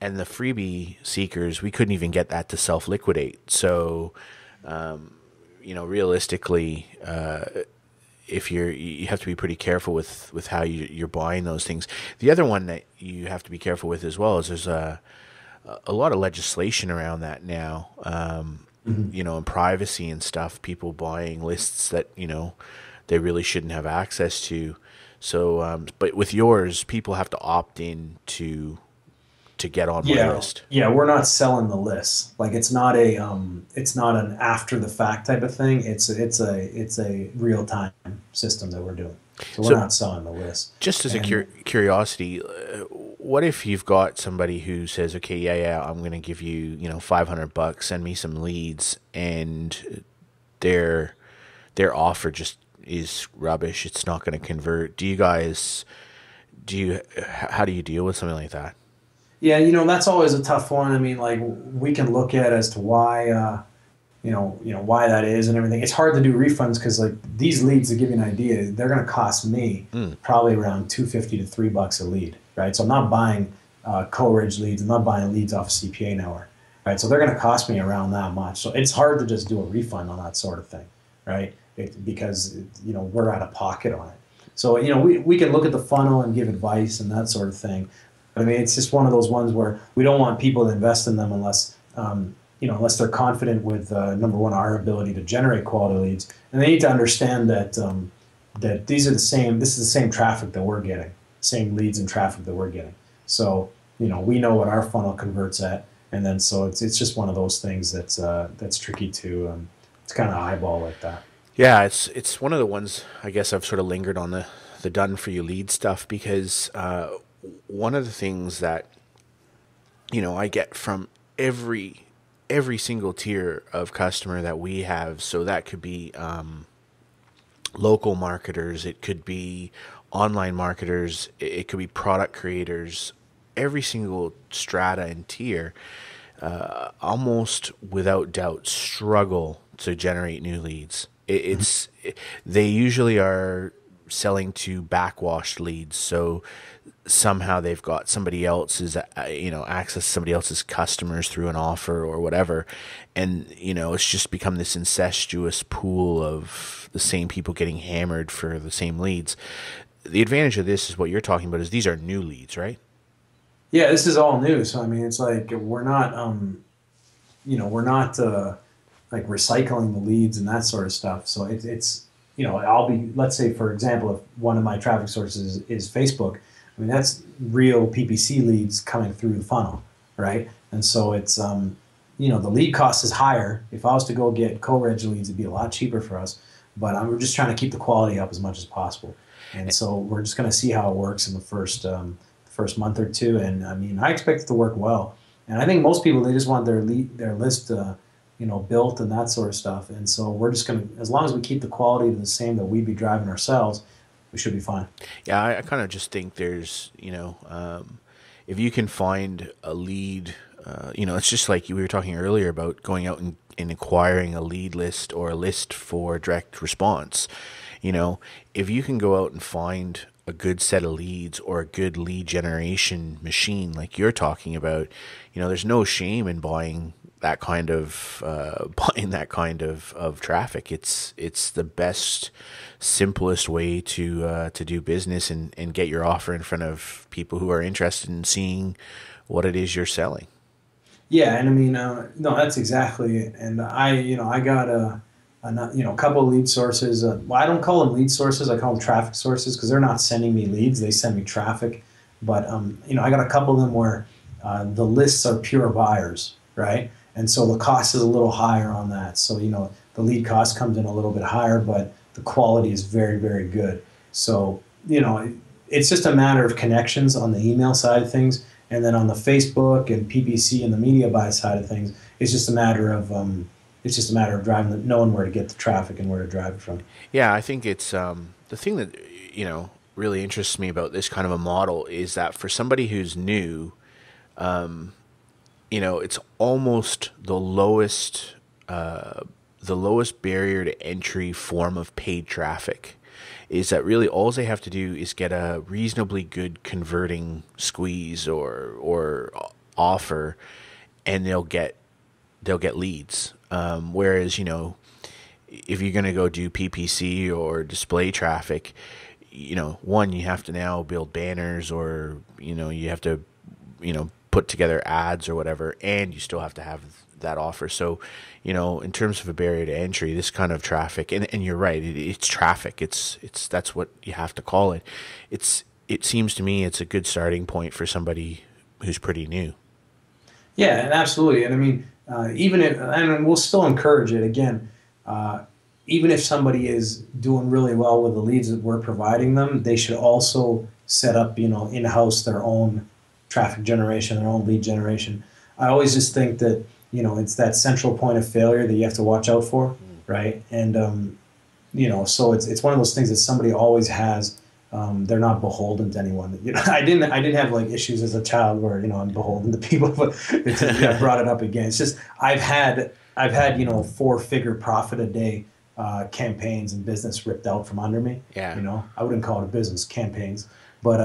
and the freebie seekers, we couldn't even get that to self-liquidate. So realistically, if you have to be pretty careful with how you're buying those things. The other one that you have to be careful with as well is there's a lot of legislation around that now. And privacy and stuff, people buying lists that, they really shouldn't have access to. So, but with yours, people have to opt in to get on my Yeah, list. yeah, we're not selling the list. Like it's not an after the fact type of thing. It's a real time system that we're doing. So we're So, not selling the list. just as a And curiosity, what if you've got somebody who says, "Okay, yeah, I'm going to give you, $500, send me some leads," and their their offer just is rubbish. It's not going to convert. How do you deal with something like that? yeah, that's always a tough one. I mean, like we can look at as to why why that is and everything. It's hard to do refunds because like these leads, to give you an idea, they're going to cost me probably around $2.50 to $3 a lead, right? So I'm not buying co-reg leads. I'm not buying leads off of CPA Network, right? So they're going to cost me around that much. So it's hard to just do a refund on that sort of thing, right? Because we're out of pocket on it. So we can look at the funnel and give advice and that sort of thing. But I mean, it's just one of those ones where we don't want people to invest in them unless they're confident with number one, our ability to generate quality leads, and they need to understand that that this is the same traffic that we're getting, same leads and traffic that we're getting. So we know what our funnel converts at, and then so it's just one of those things that's tricky to kind of eyeball like that. Yeah, it's one of the ones I guess I've sort of lingered on the done for you lead stuff because one of the things that I get from every single tier of customer that we have. So that could be local marketers, it could be online marketers, it could be product creators. Every single strata and tier, almost without doubt, struggle to generate new leads. They usually are selling to backwashed leads, so somehow they've got somebody else's access to somebody else's customers through an offer or whatever, and it's just become this incestuous pool of the same people getting hammered for the same leads. The advantage of this is what you're talking about is these are new leads, right? Yeah, this is all new. So I mean, it's like we're not like recycling the leads and that sort of stuff. So it's I'll be, let's say for example, if one of my traffic sources is Facebook, I mean that's real PPC leads coming through the funnel, right? And so it's the lead cost is higher. If I was to go get co-reg leads, it'd be a lot cheaper for us. But we're just trying to keep the quality up as much as possible. And so we're just going to see how it works in the first month or two. And I mean, I expect it to work well. And I think most people, they just want their list built and that sort of stuff. And so we're just going to, as long as we keep the quality the same that we'd be driving ourselves, we should be fine. Yeah, I kind of just think there's, if you can find a lead, it's just like we were talking earlier about going out and acquiring a lead list or a list for direct response. If you can go out and find a good set of leads or a good lead generation machine like you're talking about, there's no shame in buying that kind of traffic. It's the best, simplest way to do business and get your offer in front of people who are interested in seeing what it is you're selling. Yeah, and I mean, no, that's exactly it. And I got a couple of lead sources. Well, I don't call them lead sources. I call them traffic sources because they're not sending me leads. They send me traffic. But, I got a couple of them where the lists are pure buyers, right? And so the cost is a little higher on that. So, the lead cost comes in a little bit higher, but the quality is very, very good. So, it's just a matter of connections on the email side of things. And then on the Facebook and PPC and the media buy side of things, it's just a matter of knowing where to get the traffic and where to drive it from. Yeah, I think it's the thing that really interests me about this kind of a model is that for somebody who's new, it's almost the lowest barrier to entry form of paid traffic. Is that really all they have to do is get a reasonably good converting squeeze or offer, and they'll get leads. Whereas if you're going to go do PPC or display traffic, you have to now build banners or you have to put put together ads or whatever, and you still have to have that offer. So, in terms of a barrier to entry, this kind of traffic, and you're right, it's traffic. It's that's what you have to call it. It seems to me it's a good starting point for somebody who's pretty new. Yeah, and absolutely. And I mean, even if, and we'll still encourage it again, even if somebody is doing really well with the leads that we're providing them, they should also set up, in-house their own traffic generation, their own lead generation. I always just think that, it's that central point of failure that you have to watch out for, right? And, so it's one of those things that somebody always has. They're not beholden to anyone. I didn't have like issues as a child where I'm beholden to people, but I brought it up again. It's just I've had 4-figure profit a day campaigns and business ripped out from under me. Yeah. I wouldn't call it a business, campaigns, but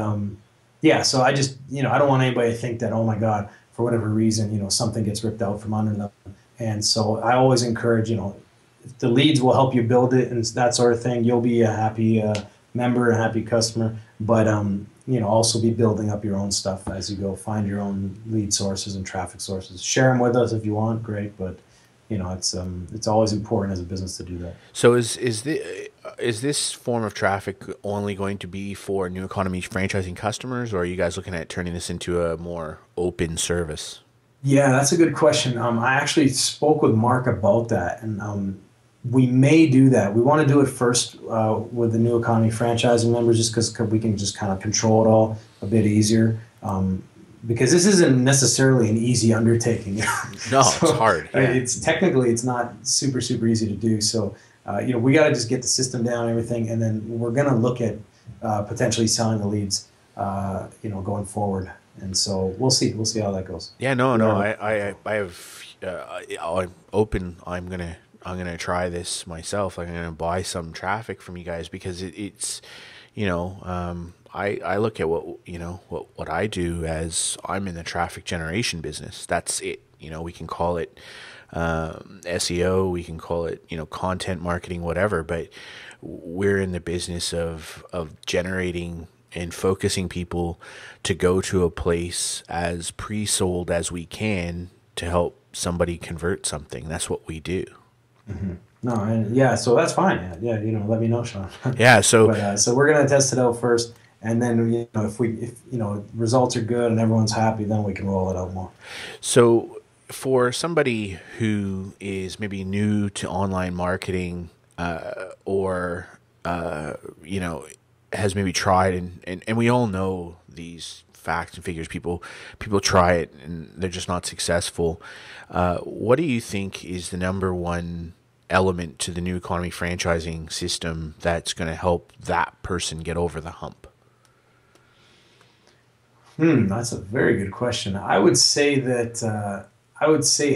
yeah. So I just I don't want anybody to think that, oh my God, for whatever reason something gets ripped out from under them. And so I always encourage if the leads will help you build it and that sort of thing, you'll be a happy member, a happy customer, but also be building up your own stuff as you go. Find your own lead sources and traffic sources. Share them with us if you want, great, but it's always important as a business to do that. So is this form of traffic only going to be for New Economy franchising customers, or are you guys looking at turning this into a more open service? Yeah, that's a good question. I actually spoke with Mark about that, and we may do that. We want to do it first with the New Economy franchising members, just because we can just kind of control it all a bit easier. Because this isn't necessarily an easy undertaking. No, so, it's hard. Yeah. It's not super easy to do. So we got to just get the system down and everything, and then we're going to look at potentially selling the leads, going forward. And so we'll see how that goes. Yeah, no. I'm open. I'm gonna try this myself. I'm gonna buy some traffic from you guys because it's I look at what I do as I'm in the traffic generation business. That's it. We can call it SEO, we can call it content marketing, whatever. But we're in the business of generating and focusing people to go to a place as pre-sold as we can to help somebody convert something. That's what we do. Mm-hmm. No, and yeah, so that's fine. Yeah, let me know, Sean. Yeah, so but, so we're gonna test it out first, and then if results are good and everyone's happy, then we can roll it out more. So for somebody who is maybe new to online marketing, or has maybe tried and we all know these facts and figures. People try it and they're just not successful. What do you think is the number one element to the New Economy franchising system that's going to help that person get over the hump? That's a very good question. I would say that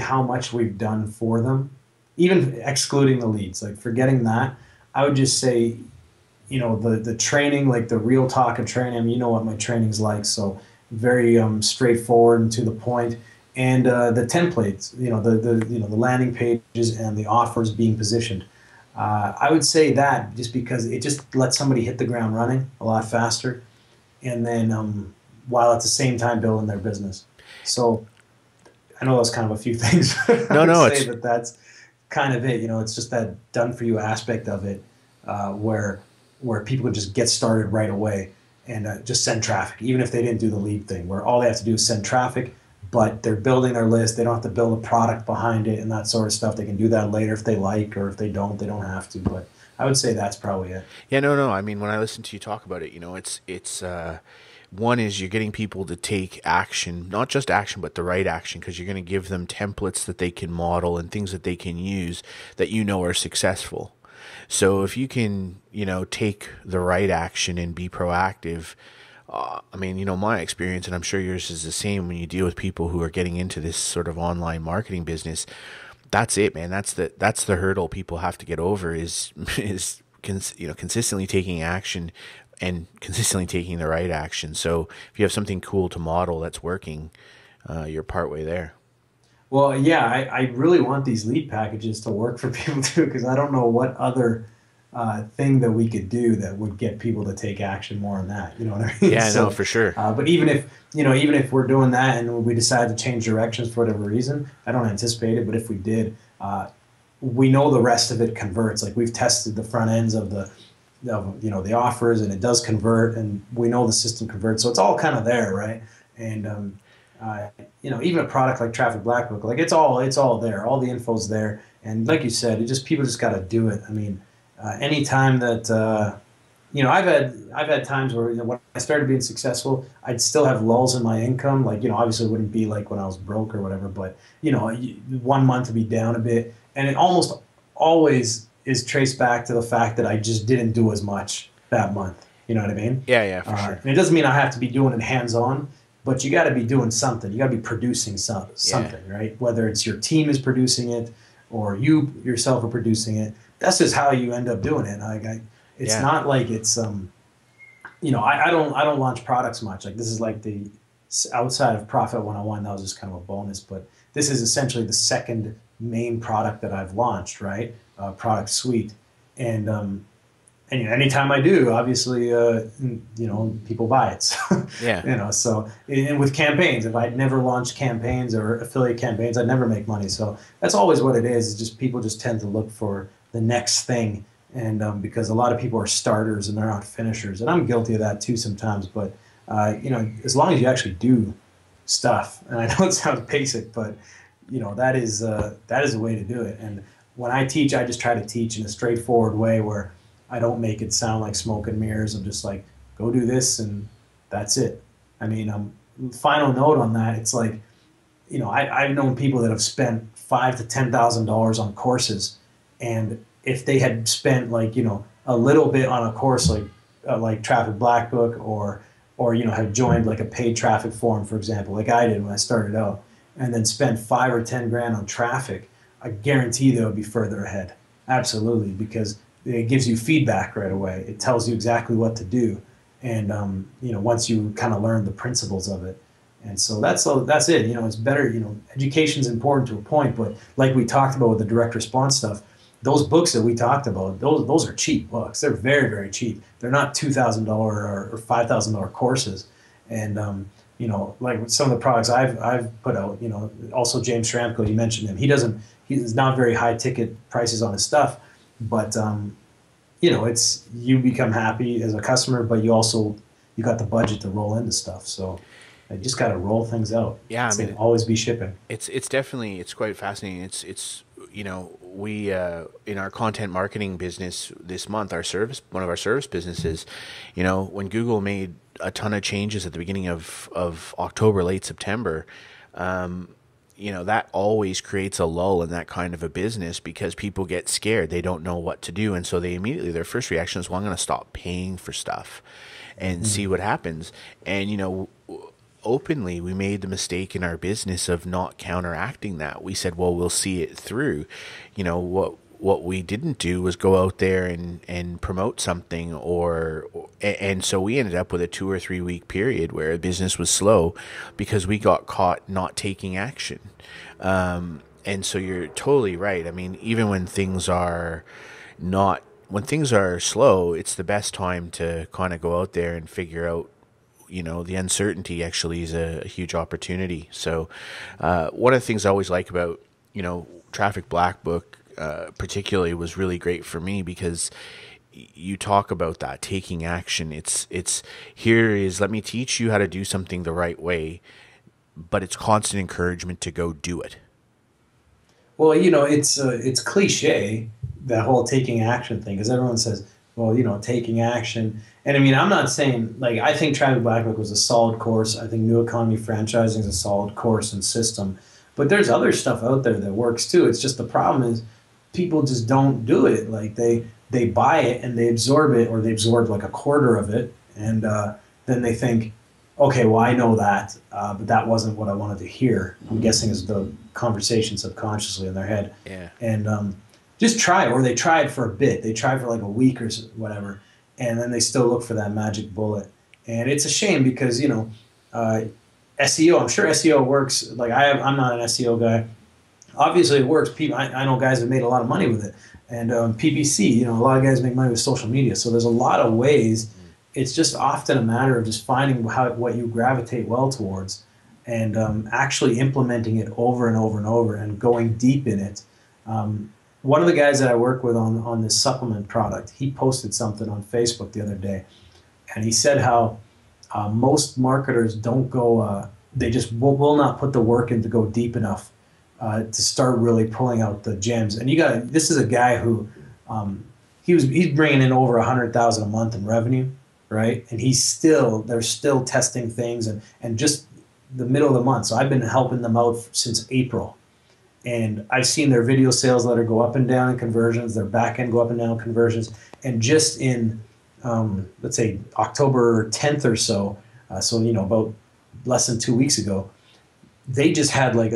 how much we've done for them, even excluding the leads, like forgetting that. I would just say, the training, like the real talk and training. What my training's like, so very straightforward and to the point. And the templates, the landing pages and the offers being positioned. I would say that just because it just lets somebody hit the ground running a lot faster, and then while at the same time building their business. So I know that's kind of a few things. No, that's kind of it. It's just that done for you aspect of it, where people could just get started right away and just send traffic, even if they didn't do the lead thing, where all they have to do is send traffic. But they're building their list. They don't have to build a product behind it and that sort of stuff. They can do that later if they like, or if they don't have to. But I would say that's probably it. Yeah, no. I mean, when I listen to you talk about it, it's one is you're getting people to take action, not just action, but the right action, because you're going to give them templates that they can model and things that they can use that are successful. So if you can, take the right action and be proactive. My experience, and I'm sure yours is the same, when you deal with people who are getting into this sort of online marketing business, that's it, man. That's the hurdle people have to get over is consistently taking action and consistently taking the right action. So if you have something cool to model that's working, you're partway there. Well, yeah, I really want these lead packages to work for people too, because I don't know what other thing that we could do that would get people to take action more on that. You know what I mean? Yeah, no, for sure. But even if we're doing that and we decide to change directions for whatever reason, I don't anticipate it. But if we did, we know the rest of it converts. Like we've tested the front ends of the offers, and it does convert, and we know the system converts. So it's all kind of there, right? And even a product like Traffic Black Book, like it's all there. All the info's there, and like you said, people just got to do it. I mean, anytime that I've had times where when I started being successful, I'd still have lulls in my income. Like obviously it wouldn't be like when I was broke or whatever, but 1 month to be down a bit, and it almost always is traced back to the fact that I just didn't do as much that month. You know what I mean? Yeah, for sure. And it doesn't mean I have to be doing it hands-on, but you got to be doing something. You got to be producing something, right? Whether it's your team is producing it or you yourself are producing it. That's just how you end up doing it. It's not like it's I don't launch products much. Like this is like the outside of Profit 101. That was just kind of a bonus, but this is essentially the second main product that I've launched, right? Product suite, and anytime I do, obviously, people buy it. So, yeah. So and with campaigns, if I'd never launched campaigns or affiliate campaigns, I'd never make money. So that's always what it is. It's just people just tend to look for the next thing, and because a lot of people are starters and they're not finishers, and I'm guilty of that too sometimes. But as long as you actually do stuff, and I know it sounds basic, but that is a way to do it. And when I teach, I just try to teach in a straightforward way where I don't make it sound like smoke and mirrors. I'm just like, go do this and that's it. I mean, final note on that, it's like, I've known people that have spent $5,000 to $10,000 on courses, and if they had spent a little bit on a course like Traffic Black Book or have joined like a paid traffic forum, for example, like I did when I started out, and then spent 5 or 10 grand on traffic, I guarantee they'll be further ahead. Absolutely, because it gives you feedback right away. It tells you exactly what to do, and once you kind of learn the principles of it, and so that's it. It's better. Education's important to a point, but like we talked about with the direct response stuff, those books that we talked about, those are cheap books. They're very, very cheap. They're not $2,000 or $5,000 courses, and like some of the products I've put out. Also James Schramko, you mentioned him. He's not very high ticket prices on his stuff, but it's you become happy as a customer, but you got the budget to roll into stuff. So I just got to roll things out. Yeah, always be shipping. It's definitely quite fascinating. It's we in our content marketing business this month, one of our service businesses, when Google made a ton of changes at the beginning of October, late September, that always creates a lull in that kind of a business because people get scared. They don't know what to do. And so their first reaction is, well, I'm going to stop paying for stuff and see what happens. And, openly, we made the mistake in our business of not counteracting that. We said, well, we'll see it through. What we didn't do was go out there and promote something and so we ended up with a 2 or 3 week period where business was slow because we got caught not taking action. And so you're totally right. I mean, even when things are slow, it's the best time to kind of go out there and figure out, the uncertainty actually is a huge opportunity. So one of the things I always like about, Traffic Black Book, particularly was really great for me because you talk about that taking action. It's let me teach you how to do something the right way, but it's constant encouragement to go do it. Well, it's cliche, that whole taking action thing, because everyone says, well, taking action. And I mean, I'm not saying, like, I think Traffic Black Book was a solid course. I think New Economy Franchising is a solid course and system. But there's other stuff out there that works too. It's just the problem is people just don't do it. Like they buy it and they absorb it, or they absorb like a quarter of it. And then they think, okay, well, I know that, but that wasn't what I wanted to hear. I'm guessing is the conversation subconsciously in their head. Yeah. And just try it, or they try it for a bit. They try for like a week or whatever, and then they still look for that magic bullet. And it's a shame because, SEO, I'm sure SEO works. Like I'm not an SEO guy. obviously it works. People, I know guys have made a lot of money with it, and PPC, you know, a lot of guys make money with social media. So there's a lot of ways. It's just often a matter of just finding what you gravitate well towards, and actually implementing it over and over and over, and going deep in it. One of the guys that I work with on this supplement product, he posted something on Facebook the other day, and he said how most marketers don't go, they just will not put the work in to go deep enough to start really pulling out the gems. And this is a guy who he's bringing in over 100,000 a month in revenue, right? And they're still testing things, and just the middle of the month. So I've been helping them out since April. And I've seen their video sales letter go up and down in conversions, their back end go up and down in conversions. And just in, let's say, October 10th or so, about less than 2 weeks ago, they just had like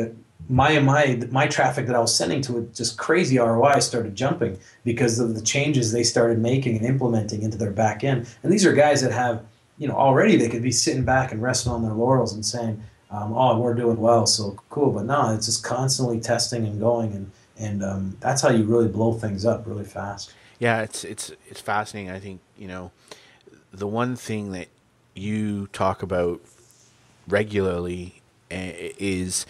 my traffic that I was sending to it, just crazy ROI started jumping because of the changes they started making and implementing into their back end. And these are guys that have, already they could be sitting back and resting on their laurels and saying, oh, we're doing well, so cool. But no, it's just constantly testing and going, and that's how you really blow things up really fast. Yeah, it's fascinating. I think, the one thing that you talk about regularly is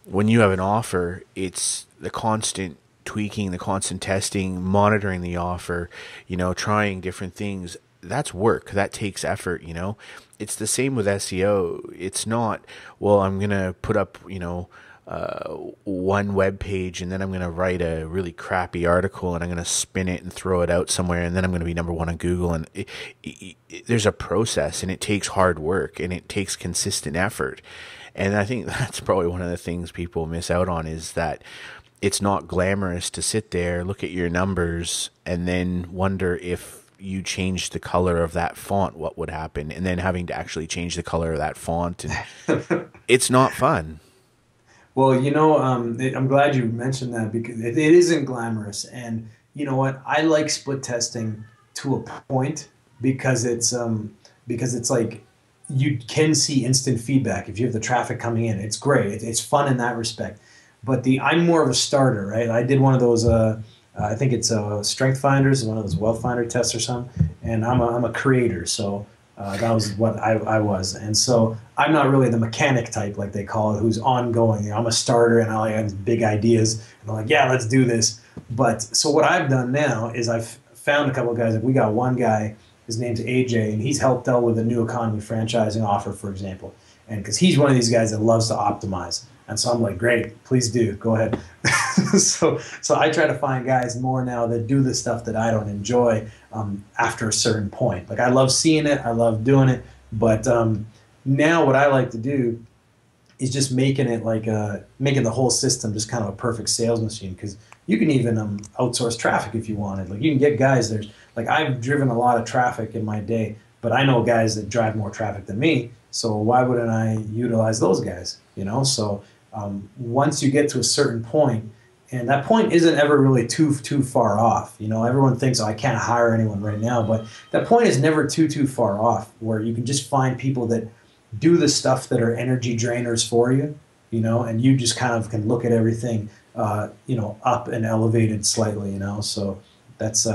when you have an offer, it's the constant tweaking, the constant testing, monitoring the offer, trying different things. That's work. That takes effort, It's the same with SEO. It's not, well, I'm going to put up, one web page, and then I'm going to write a really crappy article, and I'm going to spin it and throw it out somewhere, and then I'm going to be number one on Google. And there's a process, and it takes hard work, and it takes consistent effort. And I think that's probably one of the things people miss out on, is that it's not glamorous to sit there, look at your numbers, and then wonder if you change the color of that font, what would happen, and then having to actually change the color of that font. And it's not fun. Well, I'm glad you mentioned that, because it isn't glamorous. And you know what? I like split testing to a point, because it's like you can see instant feedback if you have the traffic coming in. It's great. It's fun in that respect. But I'm more of a starter, right? I did one of those. I think it's Strength Finders, one of those Wealth Finder tests or something. And I'm a creator, so that was what I was. And so I'm not really the mechanic type, like they call it, who's ongoing. I'm a starter, and I have big ideas, and I'm like, yeah, let's do this. But so what I've done now is I've found a couple of guys. We got one guy, his name's AJ, and he's helped out with a new economy franchising offer, for example. And because he's one of these guys that loves to optimize. And so I'm like, great, please do, go ahead. So I try to find guys more now that do the stuff that I don't enjoy after a certain point. Like, I love seeing it, I love doing it, but now what I like to do is just making it like making the whole system just kind of a perfect sales machine. Because you can even outsource traffic if you wanted. Like, you can get guys, like, I've driven a lot of traffic in my day, but I know guys that drive more traffic than me. So why wouldn't I utilize those guys? So once you get to a certain point, and that point isn't ever really too far off. Everyone thinks, oh, I can't hire anyone right now, but that point is never too far off, where you can just find people that do the stuff that are energy drainers for you, and you just kind of can look at everything, up and elevated slightly, So that's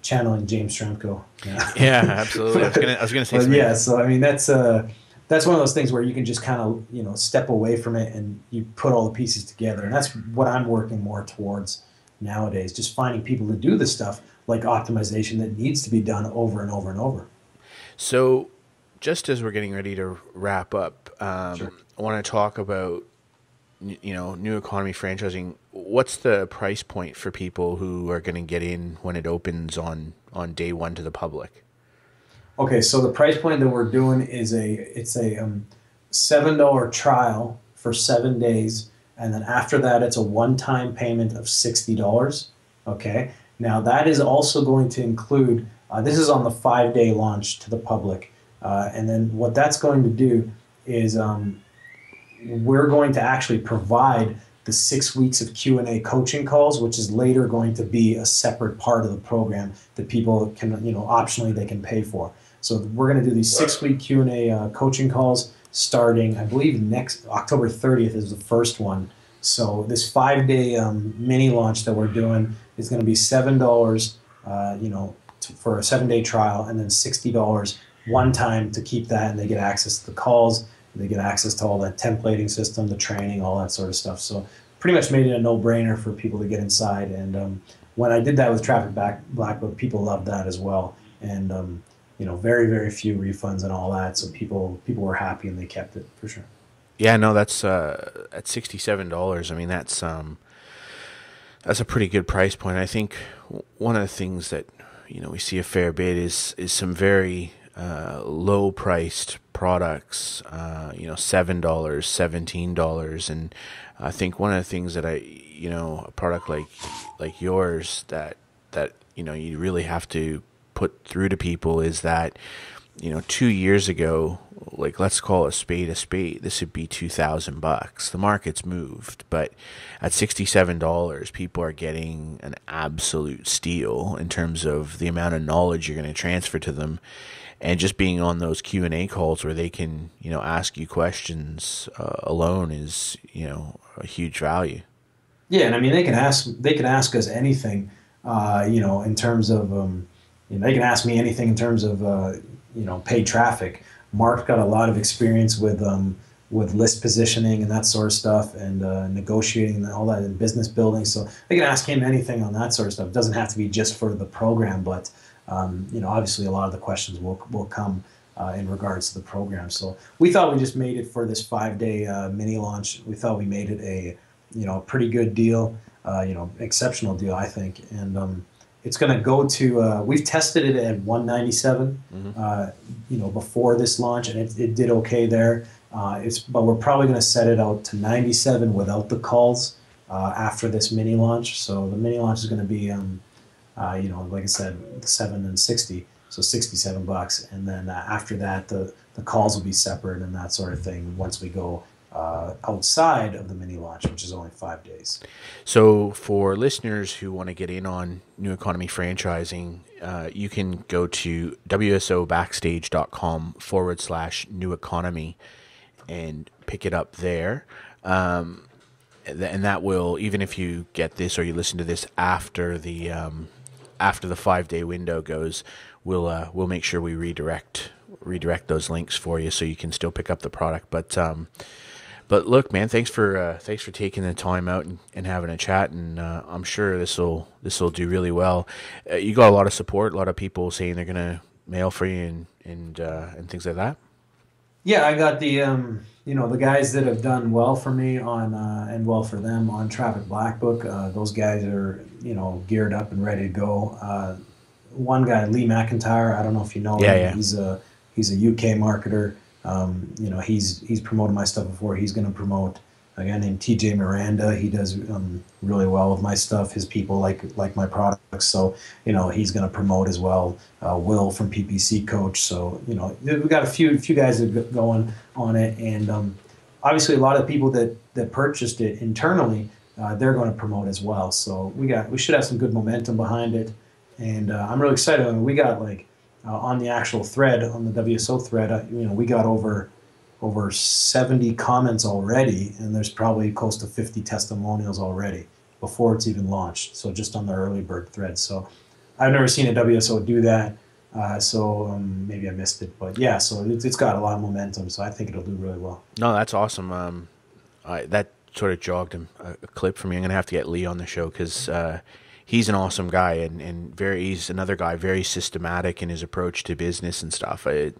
channeling James Stremko. Yeah, absolutely. I was gonna say something. Yeah, so I mean that's one of those things where you can just kind of step away from it, and you put all the pieces together. And that's what I'm working more towards nowadays, just finding people to do the stuff like optimization that needs to be done over and over and over. So just as we're getting ready to wrap up, sure. I want to talk about, new economy franchising. What's the price point for people who are going to get in when it opens on day one to the public? Okay, so the price point that we're doing is it's a $7 trial for 7 days, and then after that it's a one-time payment of $60. Okay, now that is also going to include, this is on the 5-day launch to the public, and then what that's going to do is we're going to actually provide the 6 weeks of Q&A coaching calls, which is later going to be a separate part of the program that people can, optionally they can pay for. So we're going to do these 6-week Q&A coaching calls starting, I believe, next October 30th is the first one. So this 5 day mini launch that we're doing is going to be $7, for a 7 day trial, and then $60 one time to keep that, and they get access to the calls, they get access to all that templating system, the training, all that sort of stuff. So pretty much made it a no-brainer for people to get inside. And when I did that with Traffic Black Book, people loved that as well. And very, very few refunds and all that. So people were happy and they kept it for sure. Yeah, no, that's at $67. I mean, that's a pretty good price point. I think one of the things that we see a fair bit is some very low priced products. $7, $17, and I think one of the things that a product like yours that you really have to put through to people is that 2 years ago, like, let's call a spade, this would be $2,000. The market's moved, but at $67, people are getting an absolute steal in terms of the amount of knowledge you're going to transfer to them, and just being on those Q&A calls where they can ask you questions alone is a huge value. Yeah, and I mean they can ask us anything, in terms of they can ask me anything in terms of paid traffic. Mark's got a lot of experience with list positioning and that sort of stuff, and negotiating and all that, and business building. So they can ask him anything on that sort of stuff. It doesn't have to be just for the program, but obviously a lot of the questions will come in regards to the program. So we thought we just made it for this 5 day mini launch. We thought we made it a pretty good deal, exceptional deal, I think. And it's going to go to, we've tested it at 197, before this launch, and it did okay there. But we're probably going to set it out to 97 without the calls after this mini launch. So the mini launch is going to be, like I said, 7 and 60, so $67. And then after that, the calls will be separate and that sort of thing once we go outside of the mini launch, which is only 5 days. So for listeners who want to get in on New Economy franchising, you can go to wsobackstage.com/New Economy and pick it up there. And that will, even if you get this or you listen to this after the 5 day window goes, we'll make sure we redirect those links for you so you can still pick up the product. But look, man, thanks for taking the time out and having a chat, and I'm sure this will do really well. You got a lot of support, a lot of people saying they're gonna mail for you and things like that. Yeah, I got the the guys that have done well for me on and well for them on Traffic Black Book. Those guys are geared up and ready to go. One guy, Lee McIntyre, I don't know if you know him. Yeah. He's a UK marketer. He's promoted my stuff before. He's going to promote a guy named TJ Miranda. He does really well with my stuff. His people like my products, so he's going to promote as well. Will from PPC Coach. So we've got a few guys that are going on it, and obviously a lot of people that purchased it internally, they're going to promote as well. So we should have some good momentum behind it, and I'm really excited. I mean, we got on the actual thread, on the WSO thread, we got over 70 comments already, and there's probably close to 50 testimonials already before it's even launched. So just on the early bird thread. So I've never seen a WSO do that. So maybe I missed it, but yeah. So it's got a lot of momentum. So I think it'll do really well. No, that's awesome. That sort of jogged a clip for me. I'm gonna have to get Lee on the show because he's an awesome guy, and he's another guy very systematic in his approach to business and stuff. And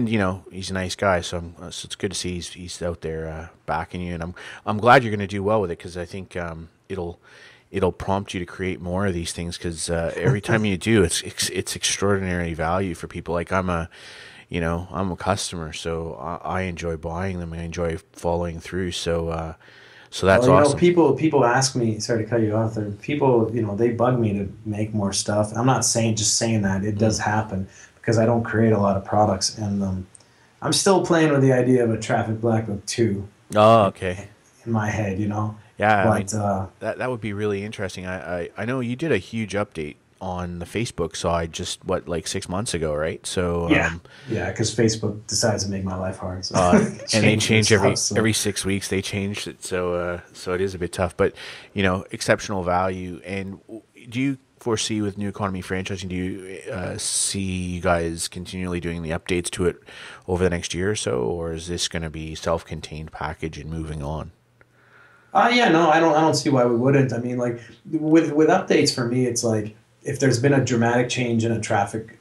he's a nice guy, so it's good to see he's out there backing you, and I'm glad you're going to do well with it, because I think it'll prompt you to create more of these things, because every time you do, it's extraordinary value for people. Like I'm a customer, so I enjoy buying them. I enjoy following through. So that's awesome. People ask me, sorry to cut you off there, people, they bug me to make more stuff. I'm not saying that. It does happen because I don't create a lot of products. And I'm still playing with the idea of a Traffic Black Book 2. Oh, okay. In my head, Yeah, but, that would be really interesting. I know you did a huge update on the Facebook side just like 6 months ago, right? So yeah, because Facebook decides to make my life hard. So and they change every stuff, so. every 6 weeks. They change it, so it is a bit tough. But exceptional value. And do you foresee with New Economy franchising? Do you see you guys continually doing the updates to it over the next year or so, or is this going to be self-contained package and moving on? No, I don't see why we wouldn't. I mean, like with updates for me, it's like if there's been a dramatic change in a traffic,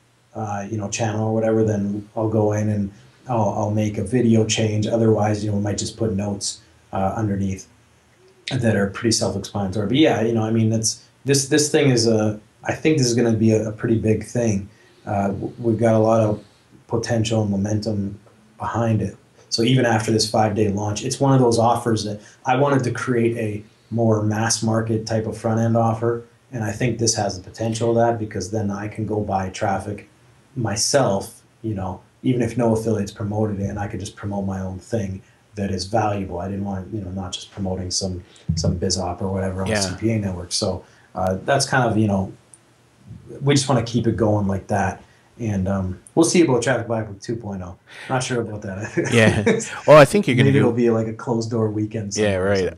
channel or whatever, then I'll go in and I'll make a video change. Otherwise, we might just put notes underneath that are pretty self-explanatory. But yeah, I mean, this thing is I think this is going to be a pretty big thing. We've got a lot of potential and momentum behind it. So even after this 5-day launch, it's one of those offers that I wanted to create a more mass market type of front end offer. And I think this has the potential of that, because then I can go buy traffic myself, even if no affiliates promoted it, and I could just promote my own thing that is valuable. I didn't want, not just promoting some BizOp or whatever on CPA network. So that's kind of, we just want to keep it going like that. And we'll see about Traffic Black Book 2.0. Not sure about that. Yeah. Well, I think you're going to Maybe it'll be like a closed door weekend. Yeah, right.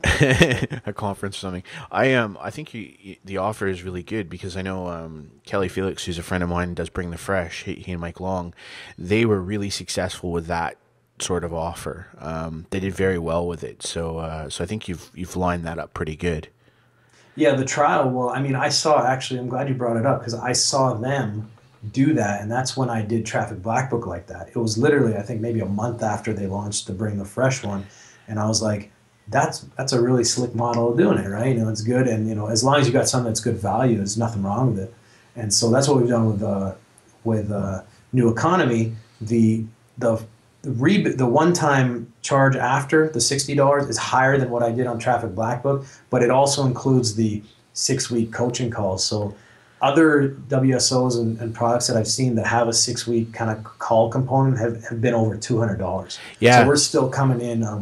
A conference or something. I think the offer is really good, because I know Kelly Felix, who's a friend of mine, does Bring the Fresh. He and Mike Long, they were really successful with that sort of offer. They did very well with it. So I think you've lined that up pretty good. Yeah, the trial. Well, I mean, I'm glad you brought it up, because I saw them do that, and that's when I did Traffic Black Book like that. It was literally, I think, maybe a month after they launched the Bring the Fresh one, and I was like, that's a really slick model of doing it, right? It's good, and as long as you got something that's good value, there's nothing wrong with it. And so that's what we've done with New Economy. The one-time charge after the $60 is higher than what I did on Traffic Black Book, but it also includes the 6-week coaching calls. So other WSOs and products that I've seen that have a 6-week kind of call component have been over $200. Yeah. So we're still coming in, at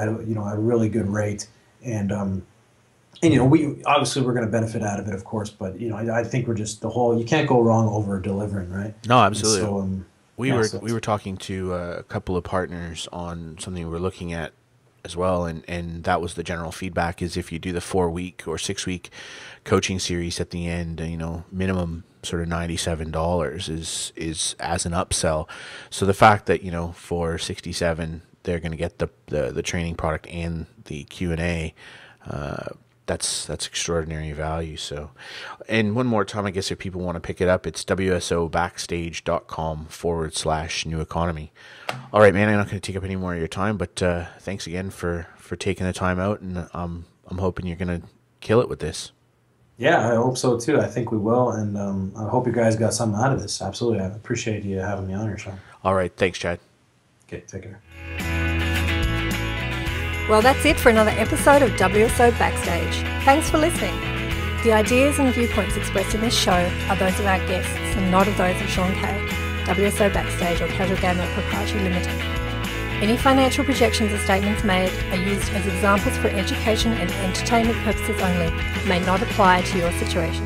a really good rate, and we obviously we're going to benefit out of it, of course. But I think we're just you can't go wrong over delivering, right? No, absolutely. So, we were talking to a couple of partners on something we were looking at as well, and that was the general feedback, is if you do the 4-week or 6-week coaching series at the end, minimum sort of $97 is as an upsell. So the fact that for $67 they're going to get the training product and the Q&A, that's extraordinary value. So, and one more time, I guess if people want to pick it up, it's wsobackstage.com/New Economy. All right, man, I'm not going to take up any more of your time, but thanks again for taking the time out, and I'm hoping you're going to kill it with this. Yeah, I hope so too. I think we will, and I hope you guys got something out of this. Absolutely, I appreciate you having me on your show. All right, thanks, Chad. Okay, take care. Well, that's it for another episode of WSO Backstage. Thanks for listening. The ideas and viewpoints expressed in this show are those of our guests and not of those of Sean Kay, WSO Backstage or Casual Gamer Proprietary Limited. Any financial projections or statements made are used as examples for education and entertainment purposes only, may not apply to your situation.